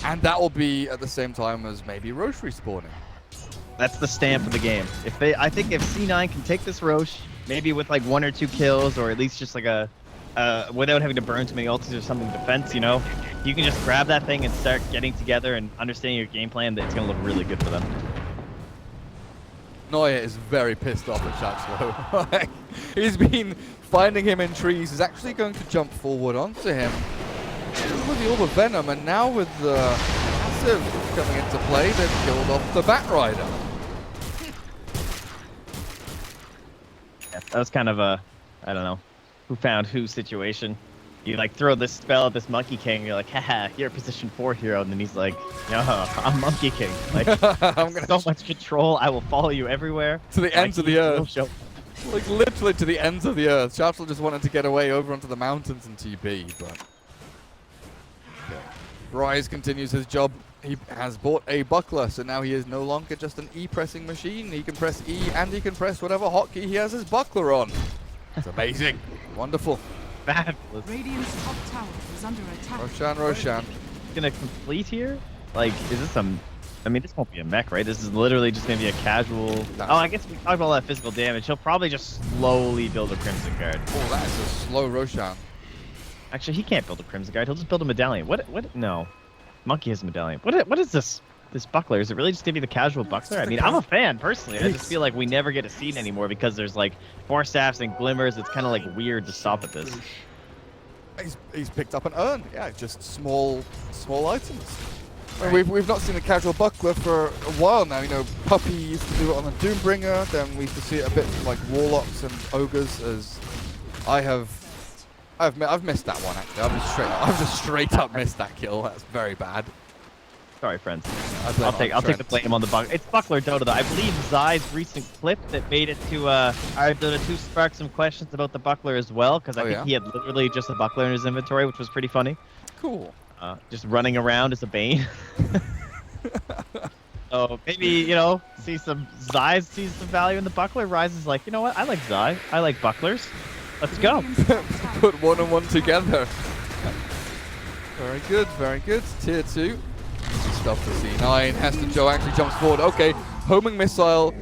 and that will be at the same time as maybe Roche respawning. That's the stamp of the game. I think if C9 can take this Roche, maybe with like 1 or 2 kills, or at least just like a without having to burn too many ultis or something defense, you can just grab that thing and start getting together and understanding your game plan. That it's gonna look really good for them. Neuer is very pissed off at Shaxlow. He's been finding him in trees. He's actually going to jump forward onto him with the Orb of Venom, and now with the Passive coming into play, they've killed off the Batrider. Yeah, that was kind of a, I don't know, who found who situation. You like throw this spell at this Monkey King, you're like, haha, you're a position 4 hero, and then he's like, no, I'm Monkey King. Like, I'm gonna so much control, I will follow you everywhere. to the ends of the earth. Show. Like literally to the ends of the earth. Shaxlow just wanted to get away over onto the mountains and TB, but okay. Rise continues his job. He has bought a buckler, so now he is no longer just an E-pressing machine. He can press E and he can press whatever hotkey he has his buckler on. It's amazing. Wonderful. Fabulous. Radiant's top tower is under attack. Roshan. Gonna complete here? Like, is this some? I mean, this won't be a mech, right? This is literally just gonna be a casual. No. Oh, I guess we talked about all that physical damage. He'll probably just slowly build a Crimson Guard. Oh, that is a slow Roshan. Actually, he can't build a Crimson Guard. He'll just build a medallion. What? No. Monkey has a medallion. What is this? This buckler? Is it really just gonna be the casual buckler? I mean, I'm a fan personally. I just feel like we never get to see it anymore because there's like 4 staffs and glimmers. It's kind of like weird to stop at this. He's picked up an urn. Yeah, just small items. Right. We've not seen a casual buckler for a while now. You know, Puppy used to do it on the Doombringer. Then we used to see it a bit like Warlocks and Ogres. As I've missed that one actually. I've just straight up missed that kill. That's very bad. Sorry, friends. I'll take the blame on the buckler. It's Buckler Dota though. I believe Zai's recent clip that made it to our Dota 2 sparked some questions about the buckler as well, because I think he had literally just a buckler in his inventory, which was pretty funny. Cool. Just running around as a Bane. So maybe, see some Zai sees some value in the buckler. Rise is like, you know what? I like Zai. I like bucklers. Let's go. Put 1 and 1 together. Very good, very good. Tier 2. Stuff for C9. Hester Joe actually jumps forward. Okay, homing missile.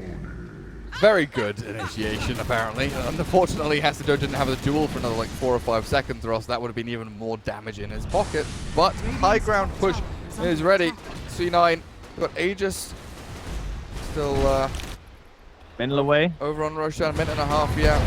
Very good initiation, apparently. Unfortunately, Hester Joe didn't have a duel for another like 4 or 5 seconds, or else that would have been even more damage in his pocket. But high ground push is ready. C9 got Aegis. Still Minute away. Over on Roshan, a minute and a half, yeah.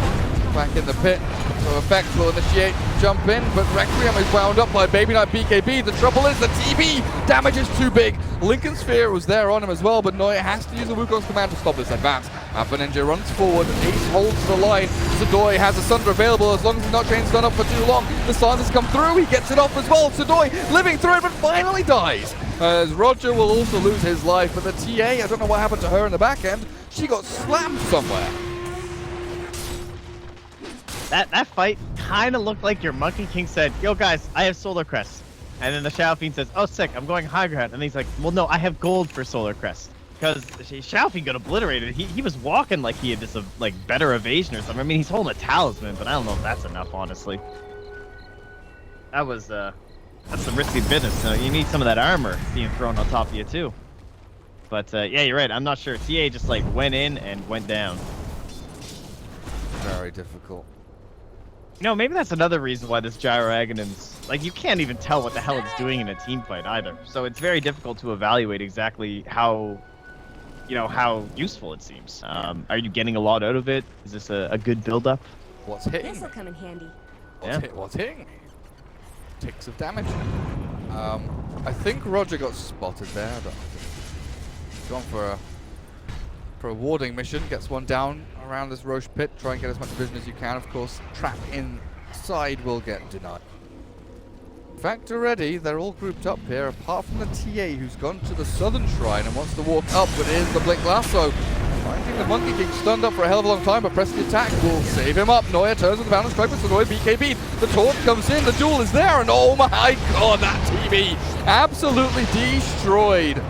Back in the pit. So Effect will initiate, jump in, but Requiem is wound up by Baby Knight BKB. The trouble is the TB damage is too big. Lincoln Sphere was there on him as well, but Noya has to use the Wukong's command to stop this advance. Alpha Ninja runs forward, Ace holds the line. Sudoi has a Sunder available as long as he's not chain stun up for too long. The Silences come through, he gets it off as well. Sudoi living through it, but finally dies. As Roger will also lose his life, but the TA, I don't know what happened to her in the back end. She got slammed somewhere. That fight kind of looked like your Monkey King said, yo guys, I have Solar Crest. And then the Shao Fiend says, oh sick, I'm going high ground. And he's like, well no, I have gold for Solar Crest. Because Shao Fiend got obliterated. He was walking like he had this like better evasion or something. I mean, he's holding a talisman, but I don't know if that's enough, honestly. That was, that's some risky business. So you need some of that armor being thrown on top of you too. But yeah, you're right. I'm not sure. TA just like went in and went down. Very difficult. You know, maybe that's another reason why this Gyro Aghanim's, like, you can't even tell what the hell it's doing in a team fight either. So it's very difficult to evaluate exactly how, you know, how useful it seems. Are you getting a lot out of it? Is this a good build-up? What's hitting? This'll come in handy. What's hitting? Ticks of damage. I think Roger got spotted there. I don't know. Gone for a warding mission. Gets one down around this Roche pit. Try and get as much vision as you can. Of course, trap inside will get denied. In fact, already they're all grouped up here, apart from the TA who's gone to the southern shrine and wants to walk up, but here's the Blink Lasso. Finding the Monkey King stunned up for a hell of a long time, but pressing the attack will save him up. Noya turns with the balance strike, but Sudoi BKB. The torch comes in, the duel is there, and oh my god, that TV absolutely destroyed.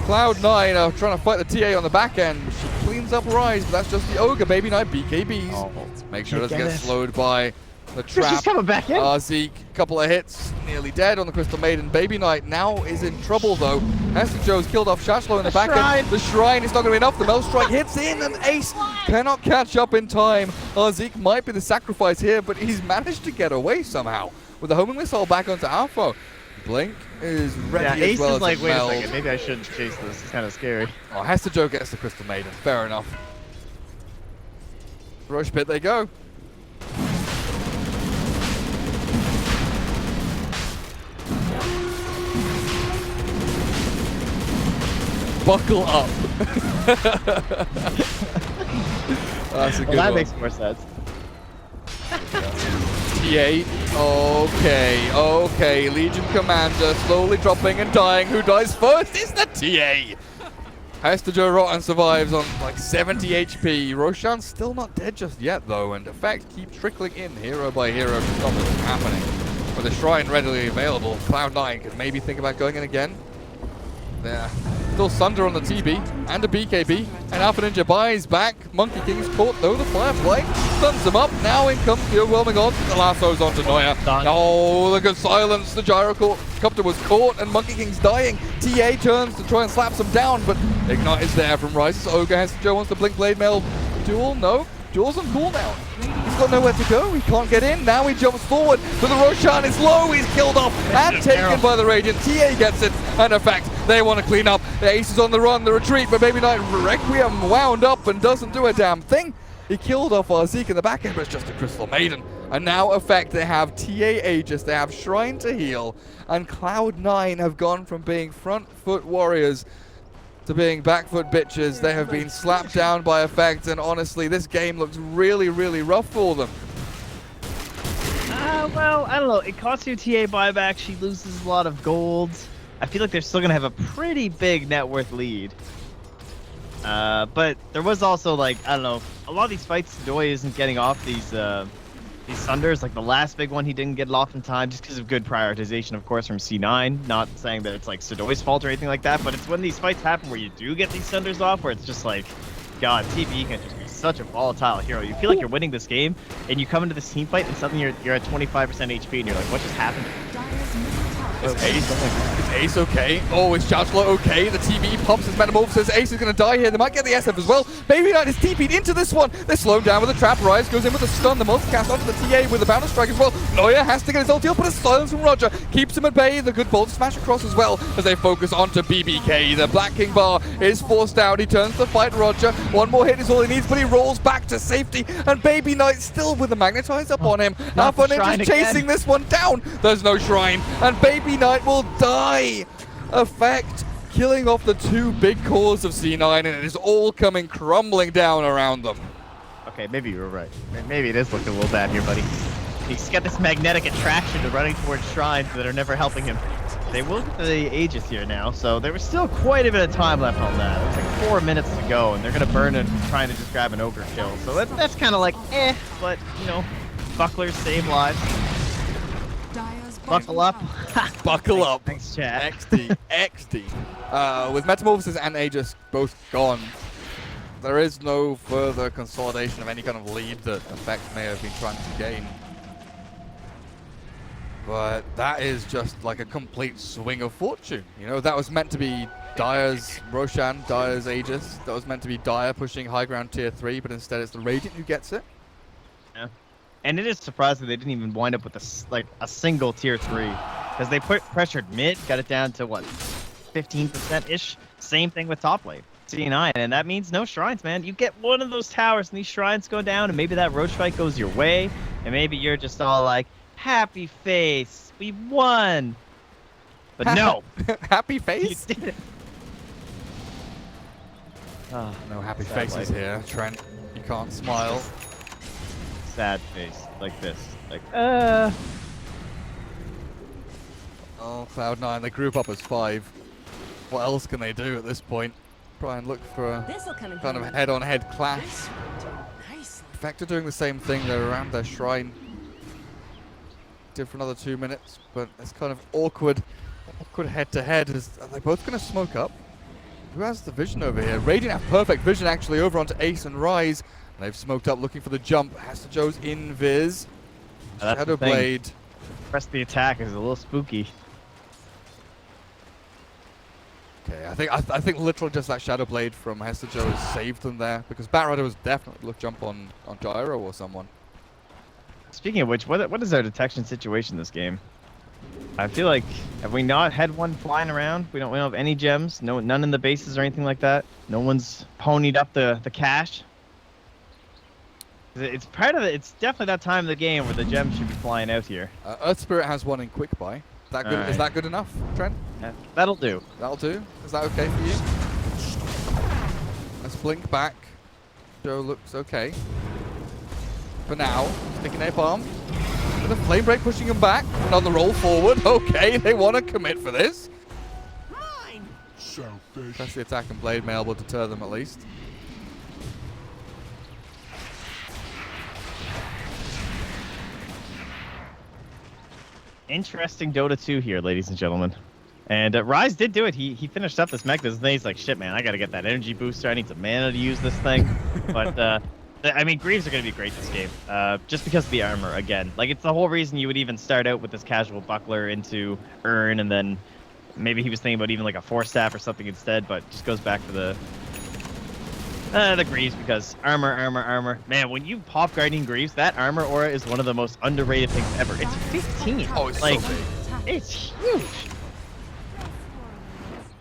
Cloud9 are trying to fight the TA on the back end. She cleans up Rise, but that's just the Ogre. Baby Knight BKBs. Oh, Make sure it doesn't get slowed by the trap. She's coming back in. Zeke, couple of hits, nearly dead on the Crystal Maiden. Baby Knight now is in trouble though. Hester Joe's killed off Shashlo in the back end. The Shrine is not going to be enough. The Mel Strike hits in and Ace cannot catch up in time. Zeke might be the sacrifice here, but he's managed to get away somehow. With the homing missile back onto Alpha. Blink is ready Ace as well is as like, wait meld. a second, maybe I shouldn't chase this. It's kind of scary. Oh, Hester Joe gets the Crystal Maiden. Fair enough. Roche pit they go. Buckle up. That's a good That one. makes more sense. T8. Okay. Legion Commander slowly dropping and dying. Who dies first? It's the TA. Hester Joe Rotten survives on like 70 HP. Roshan's still not dead just yet though, and Effect keeps trickling in hero by hero to stop this from happening. With the Shrine readily available, Cloud9 can maybe think about going in again. There. Still Sunder on the TB and a BKB, and Alpha Ninja buys back. Monkey King's caught though, the Firefly stuns him up. Now in comes the overwhelming odds. The lasso's onto Noya. Oh, the good silence. The gyrocopter was caught and Monkey King's dying. TA turns to try and slaps him down, but Ignite is there from Rise's Ogre. Hester Joe wants to Blink Blade Mail duel. No, duel's on cooldown. He's got nowhere to go. He can't get in. Now he jumps forward, but the Roshan is low. He's killed off and taken by the Radiant. TA gets it, and Effect, they want to clean up. The Ace is on the run, the retreat, but Baby Knight Requiem wound up and doesn't do a damn thing. He killed off Zeke in the back end, but it's just a Crystal Maiden. And now Effect, they have TA Aegis, they have Shrine to heal, and Cloud9 have gone from being front foot warriors to being back foot bitches. They have been slapped down by Effect, and honestly, this game looks really, really rough for them. Well, I don't know. It costs you TA buyback. She loses a lot of gold. I feel like they're still going to have a pretty big net worth lead. But there was also, like, I don't know, a lot of these fights, Doi isn't getting off these Sunders. Like, the last big one, he didn't get it off in time just because of good prioritization, of course, from C9. Not saying that it's, like, Sudoi's fault or anything like that, but it's when these fights happen where you do get these Sunders off, where it's just like, God, TB can just be such a volatile hero. You feel like you're winning this game, and you come into this team fight, and suddenly you're at 25% HP, and you're like, what just happened? Dyer's middle tower Is Ace okay. Oh, is Jouslo okay? The TV pops his metamorphosis. Ace is going to die here. They might get the SF as well. Baby Knight is TP'd into this one. They're slowed down with a trap. Rise goes in with a stun. The multicast onto the TA with a bounce strike as well. Neuer has to get his ulti up, but a silence from Roger keeps him at bay. The good bolt smash across as well as they focus onto BBK. The Black King bar is forced out. He turns to fight Roger. One more hit is all he needs, but he rolls back to safety. And Baby Knight still with the magnetize up on him. Alpha Ninja's chasing this one down. There's no shrine, and Baby Knight will die. Effect killing off the two big cores of C9, and it is all coming crumbling down around them. Okay, maybe you were right. Maybe it is looking a little bad here, buddy. He's got this magnetic attraction to running towards shrines that are never helping him. They will get the Aegis here now, so there was still quite a bit of time left on that. It was like 4 minutes to go, and they're going to burn it trying to just grab an ogre kill. So that's kind of like, but, you know, bucklers save lives. Buckle up. Buckle up. Thanks, chat. XD. XD. With Metamorphosis and Aegis both gone, there is no further consolidation of any kind of lead that Effect may have been trying to gain. But that is just like a complete swing of fortune. You know, that was meant to be Dire's Roshan, Dire's Aegis. That was meant to be Dire pushing high ground tier 3, but instead it's the Radiant who gets it. Yeah. And it is surprising they didn't even wind up with a single tier 3. Because they pressured mid, got it down to what, 15%-ish? Same thing with top lane, C9, and that means no shrines, man. You get one of those towers and these shrines go down, and maybe that roach fight goes your way, and maybe you're just all like, happy face, we won. But no. Happy face? You did it. Oh, no happy faces here, Trent. You can't smile. Sad face, like this. Like, Oh, Cloud9, they group up as 5. What else can they do at this point? Try and look for a kind of head-on-head clash. Vector doing the same thing. They're around their shrine. Did for another 2 minutes, but it's kind of awkward head-to-head. Are they both going to smoke up? Who has the vision over here? Radiant have perfect vision actually over onto Ace and Rise. They've smoked up looking for the jump. Hester Joe's invis. Shadow Blade. Press the attack is a little spooky. Okay, I think literally just that Shadow Blade from Hester Joe has saved them there, because Batrider was definitely jump on Gyro or someone. Speaking of which, what is our detection situation this game? I feel like, have we not had one flying around? We don't have any gems, none in the bases or anything like that. No one's ponied up the cash. It's it's definitely that time of the game where the gems should be flying out here. Earth Spirit has one in quick buy. Is that good enough, Trent? Yeah, that'll do. That'll do? Is that okay for you? Let's blink back. Joe looks okay. For now, sticking a bomb. With a flame break pushing him back. Another roll forward. Okay, they want to commit for this. Selfish. Press the attack and blade mail will deter them at least. Interesting Dota 2 here, ladies and gentlemen. And Rise did do it. He finished up this mechanism, and he's like, shit, man, I got to get that energy booster. I need some mana to use this thing. But, I mean, Greaves are going to be great this game. Just because of the armor, again. Like, it's the whole reason you would even start out with this casual buckler into Urn, and then maybe he was thinking about even like a Force Staff or something instead, but just goes back to the Greaves, because armor. Man, when you pop Guardian Greaves, that armor aura is one of the most underrated things ever. It's 15. Oh, it's like, so big. it's huge.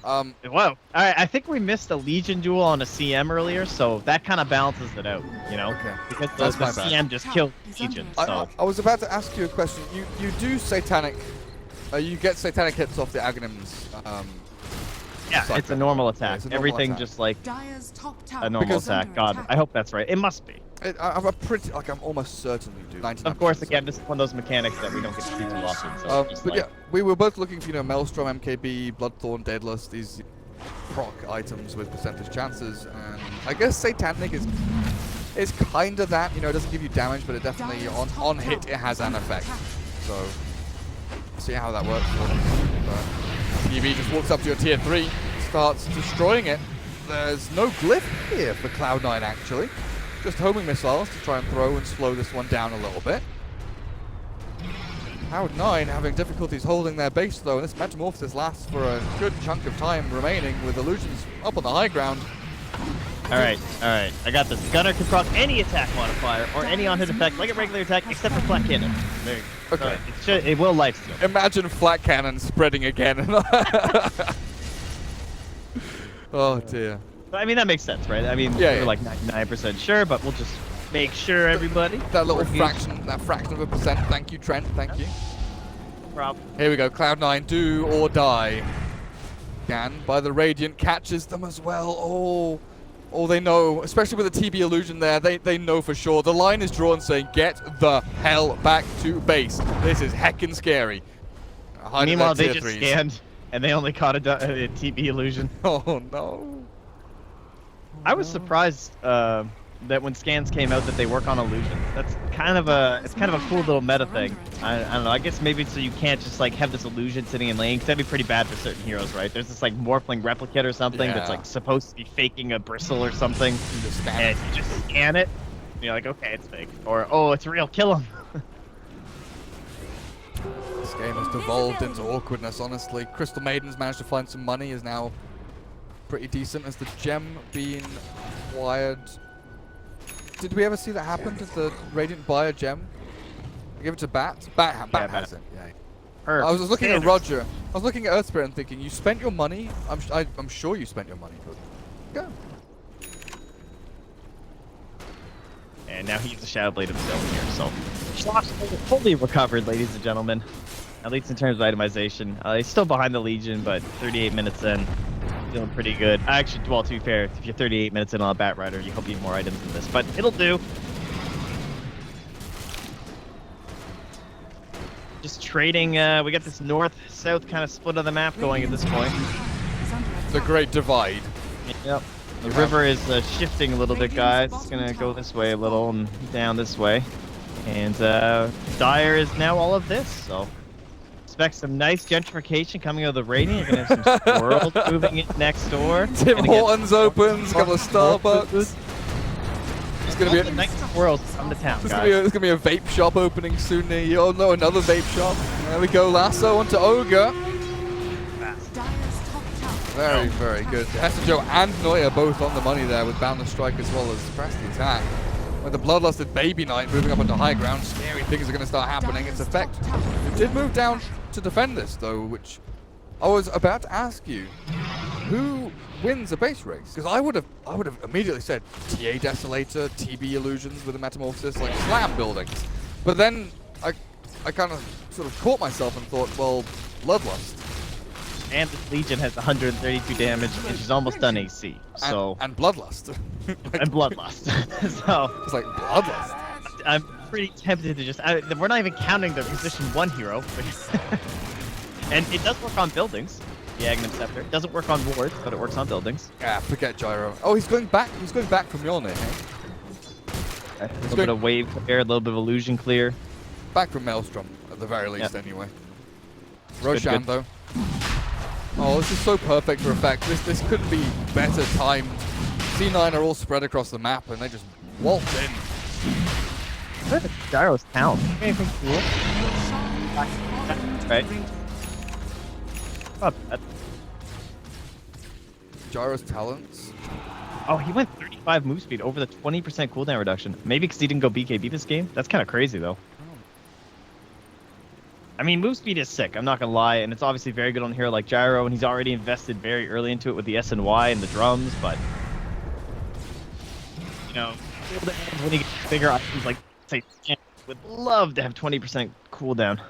Whoa. All right, I think we missed a Legion duel on a CM earlier, so that kind of balances it out, you know? Okay. Because the CM just killed Legion, so... I was about to ask you a question. You do Satanic... you get Satanic hits off the Aghanims. Yeah, it's a normal attack. It's a normal Everything attack. just like Dire's top tower a normal is under attack. God, attack. I hope that's right. It must be. I'm almost certain you do. 99% Of course, again, this is one of those mechanics that we don't get to see too often. So just but like, yeah, we were both looking for, Maelstrom, MKB, Bloodthorn, Daedalus, these proc items with percentage chances, and I guess Satanic is kind of that. It doesn't give you damage, but it definitely on hit it has an effect. So see how that works for them. But TV just walks up to your tier 3, starts destroying it. There's no glyph here for Cloud9 actually. Just homing missiles to try and throw and slow this one down a little bit. Cloud9 having difficulties holding their base though, and this metamorphosis lasts for a good chunk of time remaining with illusions up on the high ground. Alright, I got this. Gunner can proc any attack modifier or any on-hit effect like a regular attack except for flat cannon. There you go. Okay. It will lifesteal. Imagine flat cannon spreading again. Oh dear. I mean, that makes sense, right? I mean, Yeah, we're like 99% sure, but we'll just make sure everybody. That little fraction, that fraction of a percent. Thank you, Trent. Thank you. Problem. Here we go. Cloud9, do or die. Scanned by the Radiant, catches them as well. Oh, they know, especially with the TB illusion there, they know for sure. The line is drawn saying, get the hell back to base. This is heckin' scary. Meanwhile, they just scanned, and they only caught a TB illusion. Oh, no. I was surprised that when scans came out that they work on illusions. That's kind of a cool little meta thing. I don't know. I guess maybe so you can't just like have this illusion sitting in lane, 'cause that'd be pretty bad for certain heroes, right? There's this like morphling replicate or something that's like supposed to be faking a bristle or something, and you just scan it. And you're like, okay, it's fake, or oh, it's real. Kill him. This game has devolved into awkwardness, honestly. Crystal Maiden's managed to find some money, is now pretty decent. Has the gem been acquired? Did we ever see that happen? Did the Radiant buy a gem? Give it to Bat? Bat has it. Yeah. I was just looking at Roger. I was looking at Earthspirit and thinking, you spent your money? I'm sure you spent your money. But go. And now he's the Shadow Blade himself here, so Slosh fully recovered, ladies and gentlemen. At least in terms of itemization. He's still behind the Legion, but 38 minutes in, feeling pretty good. Actually, well, to be fair, if you're 38 minutes in on a Bat Rider, you hope you have more items than this, but it'll do. Just trading, we got this north-south kind of split of the map going at this point. The Great Divide. Yep. The river is shifting a little bit, guys. It's gonna go this way a little and down this way. And Dire is now all of this, so expect some nice gentrification coming out of the Radiant. You're gonna have some squirrels moving in next door. Tim Hortons opens, a couple of Starbucks. It's gonna be a nice squirrels come to town, guys. There's gonna be a vape shop opening soon near you. Oh no, another vape shop. There we go, Lasso onto Ogre. Very, very good. Hester Joe and Neuer both on the money there with Boundless Strike as well as Suppress the Attack. With the Bloodlusted Baby Knight moving up onto high ground, scary things are going to start happening. Its effect did move down to defend this though, which I was about to ask you. Who wins a base race? Because I would have immediately said TA Desolator, TB Illusions with a Metamorphosis, like slam buildings. But then I kind of sort of caught myself and thought, well, Bloodlust. And this Legion has 132 damage, and she's almost done AC. So and Bloodlust. And Bloodlust. So it's like Bloodlust. I'm pretty tempted to just. We're not even counting the position 1 hero. And it does work on buildings. The Aghanim Scepter. It doesn't work on wards, but it works on buildings. Yeah, forget Gyro. Oh, he's going back. He's going back from Mjolnir. A little bit of wave clear, a little bit of illusion clear. Back from Maelstrom, at the very least, anyway. Roshan, though. Oh, this is so perfect for effect. This couldn't be better timed. C9 are all spread across the map, and they just waltz in. Where's Gyro's town? Anything cool? Right. Not bad. Gyro's talents. Oh, he went 35 move speed over the 20% cooldown reduction. Maybe because he didn't go BKB this game? That's kind of crazy, though. I mean, move speed is sick, I'm not going to lie, and it's obviously very good on a hero like Gyro, and he's already invested very early into it with the S and Y and the drums, but, you know, when he gets bigger items like, say, would love to have 20% cooldown.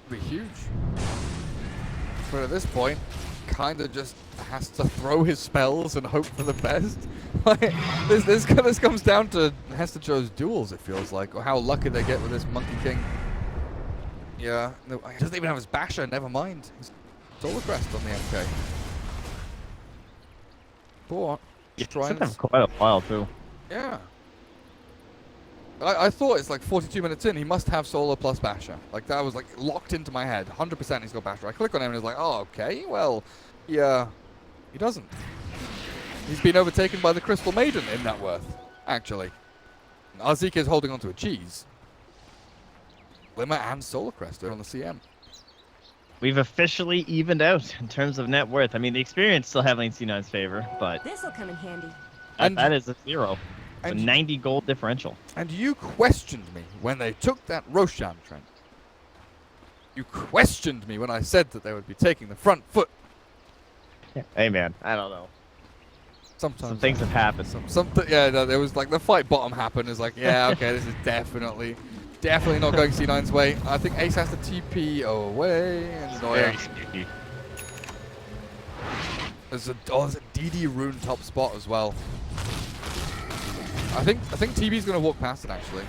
Be huge. But at this point, kind of just has to throw his spells and hope for the best. Like, this comes down to Hester Joe's duels, it feels like, or how lucky they get with this Monkey King. Yeah, no, he doesn't even have his Basher, never mind. He's Solar Crest on the MK. Poor. It's been quite a while, too. Yeah. I thought it's like 42 minutes in, he must have Solar plus Basher. Like, that was like locked into my head. 100% he's got Basher. I click on him and it's like, oh, okay, well, yeah. He doesn't. He's been overtaken by the Crystal Maiden in that worth, actually. Arzika is holding onto a cheese. Glimmer and Solar Crest are on the CM. We've officially evened out in terms of net worth. I mean, the experience still heavily in C9's favor, but This'll come in handy. that is a 0. A and 90 gold differential. And you questioned me when they took that Roshan, Trent. You questioned me when I said that they would be taking the front foot. Hey, man, I don't know. Sometimes Some things have happened. Yeah, no, there was like the fight bottom happened. It's like, yeah, okay, this is definitely not going C9's way. I think Ace has to TP away. And Very sneaky. there's a DD rune top spot as well. I think TB's gonna walk past it actually.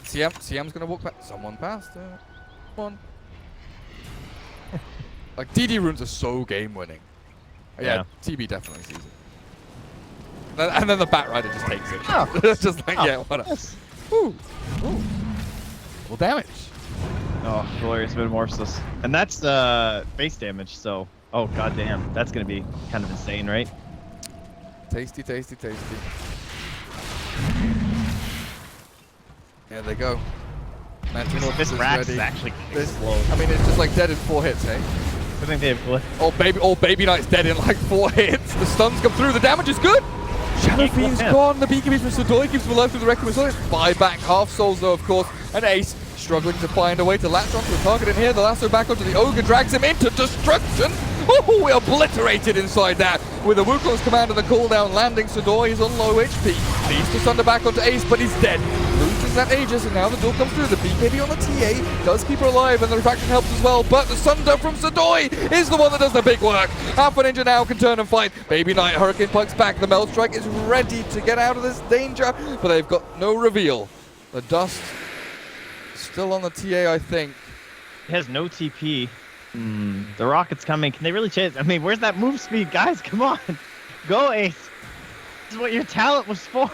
CM's gonna walk past. Someone passed it. Come on. Like DD runes are so game winning. Yeah, TB definitely sees it. And then the Bat Rider just takes it. Oh. It's just like, yeah, whatever. Yes. Ooh. Well, damage. Oh, glorious metamorphosis. And that's base damage, so oh goddamn, that's gonna be kind of insane, right? Tasty, tasty, tasty. There they go. This Rax is actually slow. I mean, it's just like dead in 4 hits, eh? I think they have glyph. Oh, baby Knight's dead in like 4 hits. The stuns come through. The damage is good. Shadow Fiend's gone. The BKB from Sudoi keeps him alive through the Requiem. So buy back half souls though, of course. And Ace struggling to find a way to latch onto a target in here. The lasso back onto the Ogre drags him into destruction. Oh, we obliterated inside that with the Wukong's command and the cooldown landing. Sudoi is on low HP. Needs to sunder back onto Ace, but he's dead. Loses that Aegis, and now the duel comes through. The BKB on the TA does keep her alive, and the refraction helps as well. But the sunder from Sudoi is the one that does the big work. Alpha Ninja now can turn and fight. Baby Knight, Hurricane Punk's back. The Meld Strike is ready to get out of this danger, but they've got no reveal. The dust still on the TA, I think. It has no TP. The rocket's coming. Can they really chase? I mean, where's that move speed, guys? Come on, go Ace. This is what your talent was for.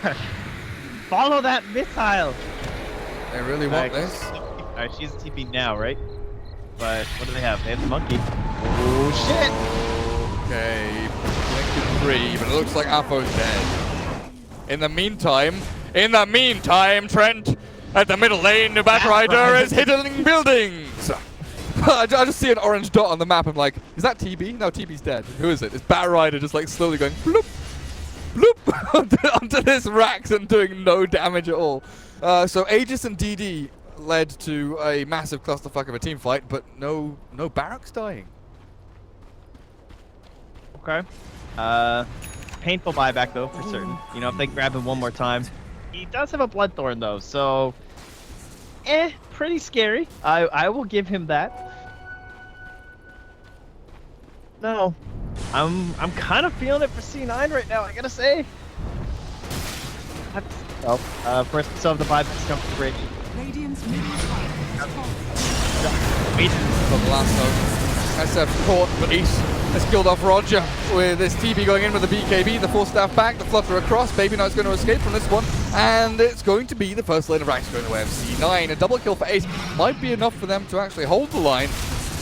Follow that missile. They really want this. Alright, she's TP now, right? But what do they have? They have the monkey. Oh shit! Okay, Blink 3, but it looks like Apo's dead. In the meantime, Trent, at the middle lane, the Bat Rider is hitting buildings. I just see an orange dot on the map. I'm like, is that TB? No, TB's dead. Who is it? It's Bat Rider just like slowly going bloop, bloop onto this Rax and doing no damage at all. So Aegis and DD led to a massive clusterfuck of a team fight, but no barracks dying. Okay. Painful buyback though, for certain. You know, if they grab him one more time. He does have a Bloodthorn though, so pretty scary. I will give him that. No. I'm kind of feeling it for C9 right now, I gotta say. Of course, we still have the buybacks come from Radiant. Radiant's middle tower is Wait. From the last zone. SF's caught, but Ace has killed off Roger with this TB going in with the BKB, the full staff back, the flutter across. Baby Knight's going to escape from this one, and it's going to be the first lane of Rax going the way of C9. A double kill for Ace might be enough for them to actually hold the line,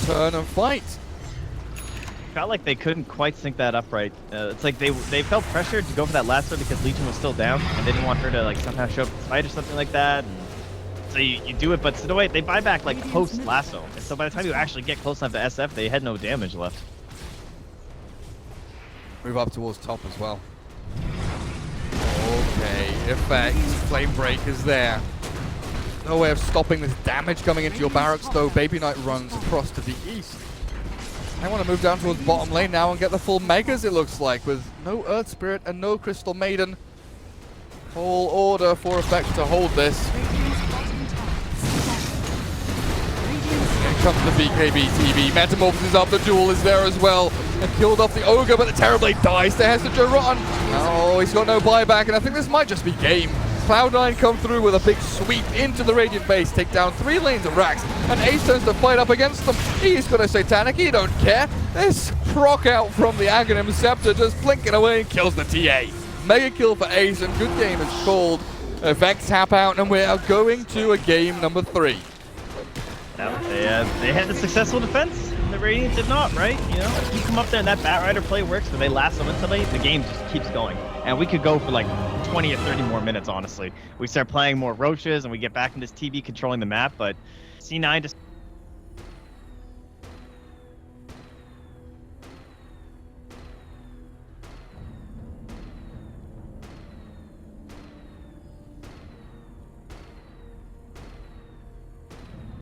turn and fight. Felt like they couldn't quite sync that up right. It's like they felt pressured to go for that lasso because Legion was still down, and they didn't want her to like somehow show up in the fight or something like that. And so you do it, but Sudoi, they buy back like post lasso, and so by the time you actually get close enough to SF, they had no damage left. Move up towards top as well. Okay, effect, flame break is there. No way of stopping this damage coming into your barracks though. Baby Knight runs across to the east. I want to move down towards bottom lane now and get the full megas, it looks like, with no Earth Spirit and no Crystal Maiden. Whole order for effect to hold this. Here comes the BKB TV. Metamorphosis up, the duel is there as well. And killed off the Ogre, but the Terrorblade dies to Hester Rotten. Oh, he's got no buyback, and I think this might just be game. Cloud9 come through with a big sweep into the Radiant base, take down 3 lanes of Rax, and Ace turns to fight up against them. He's got a Satanic, he don't care. This proc out from the Aghanim Scepter just blinking away and kills the TA. Mega kill for Ace, and good game is called. Effect tap out, and we are going to a game number 3. They had a successful defense. the Radiant did not, right? You know, if you come up there and that Batrider play works where they last summon somebody, the game just keeps going. And we could go for like 20 or 30 more minutes, honestly. We start playing more Roaches and we get back into this TV controlling the map, but C9 just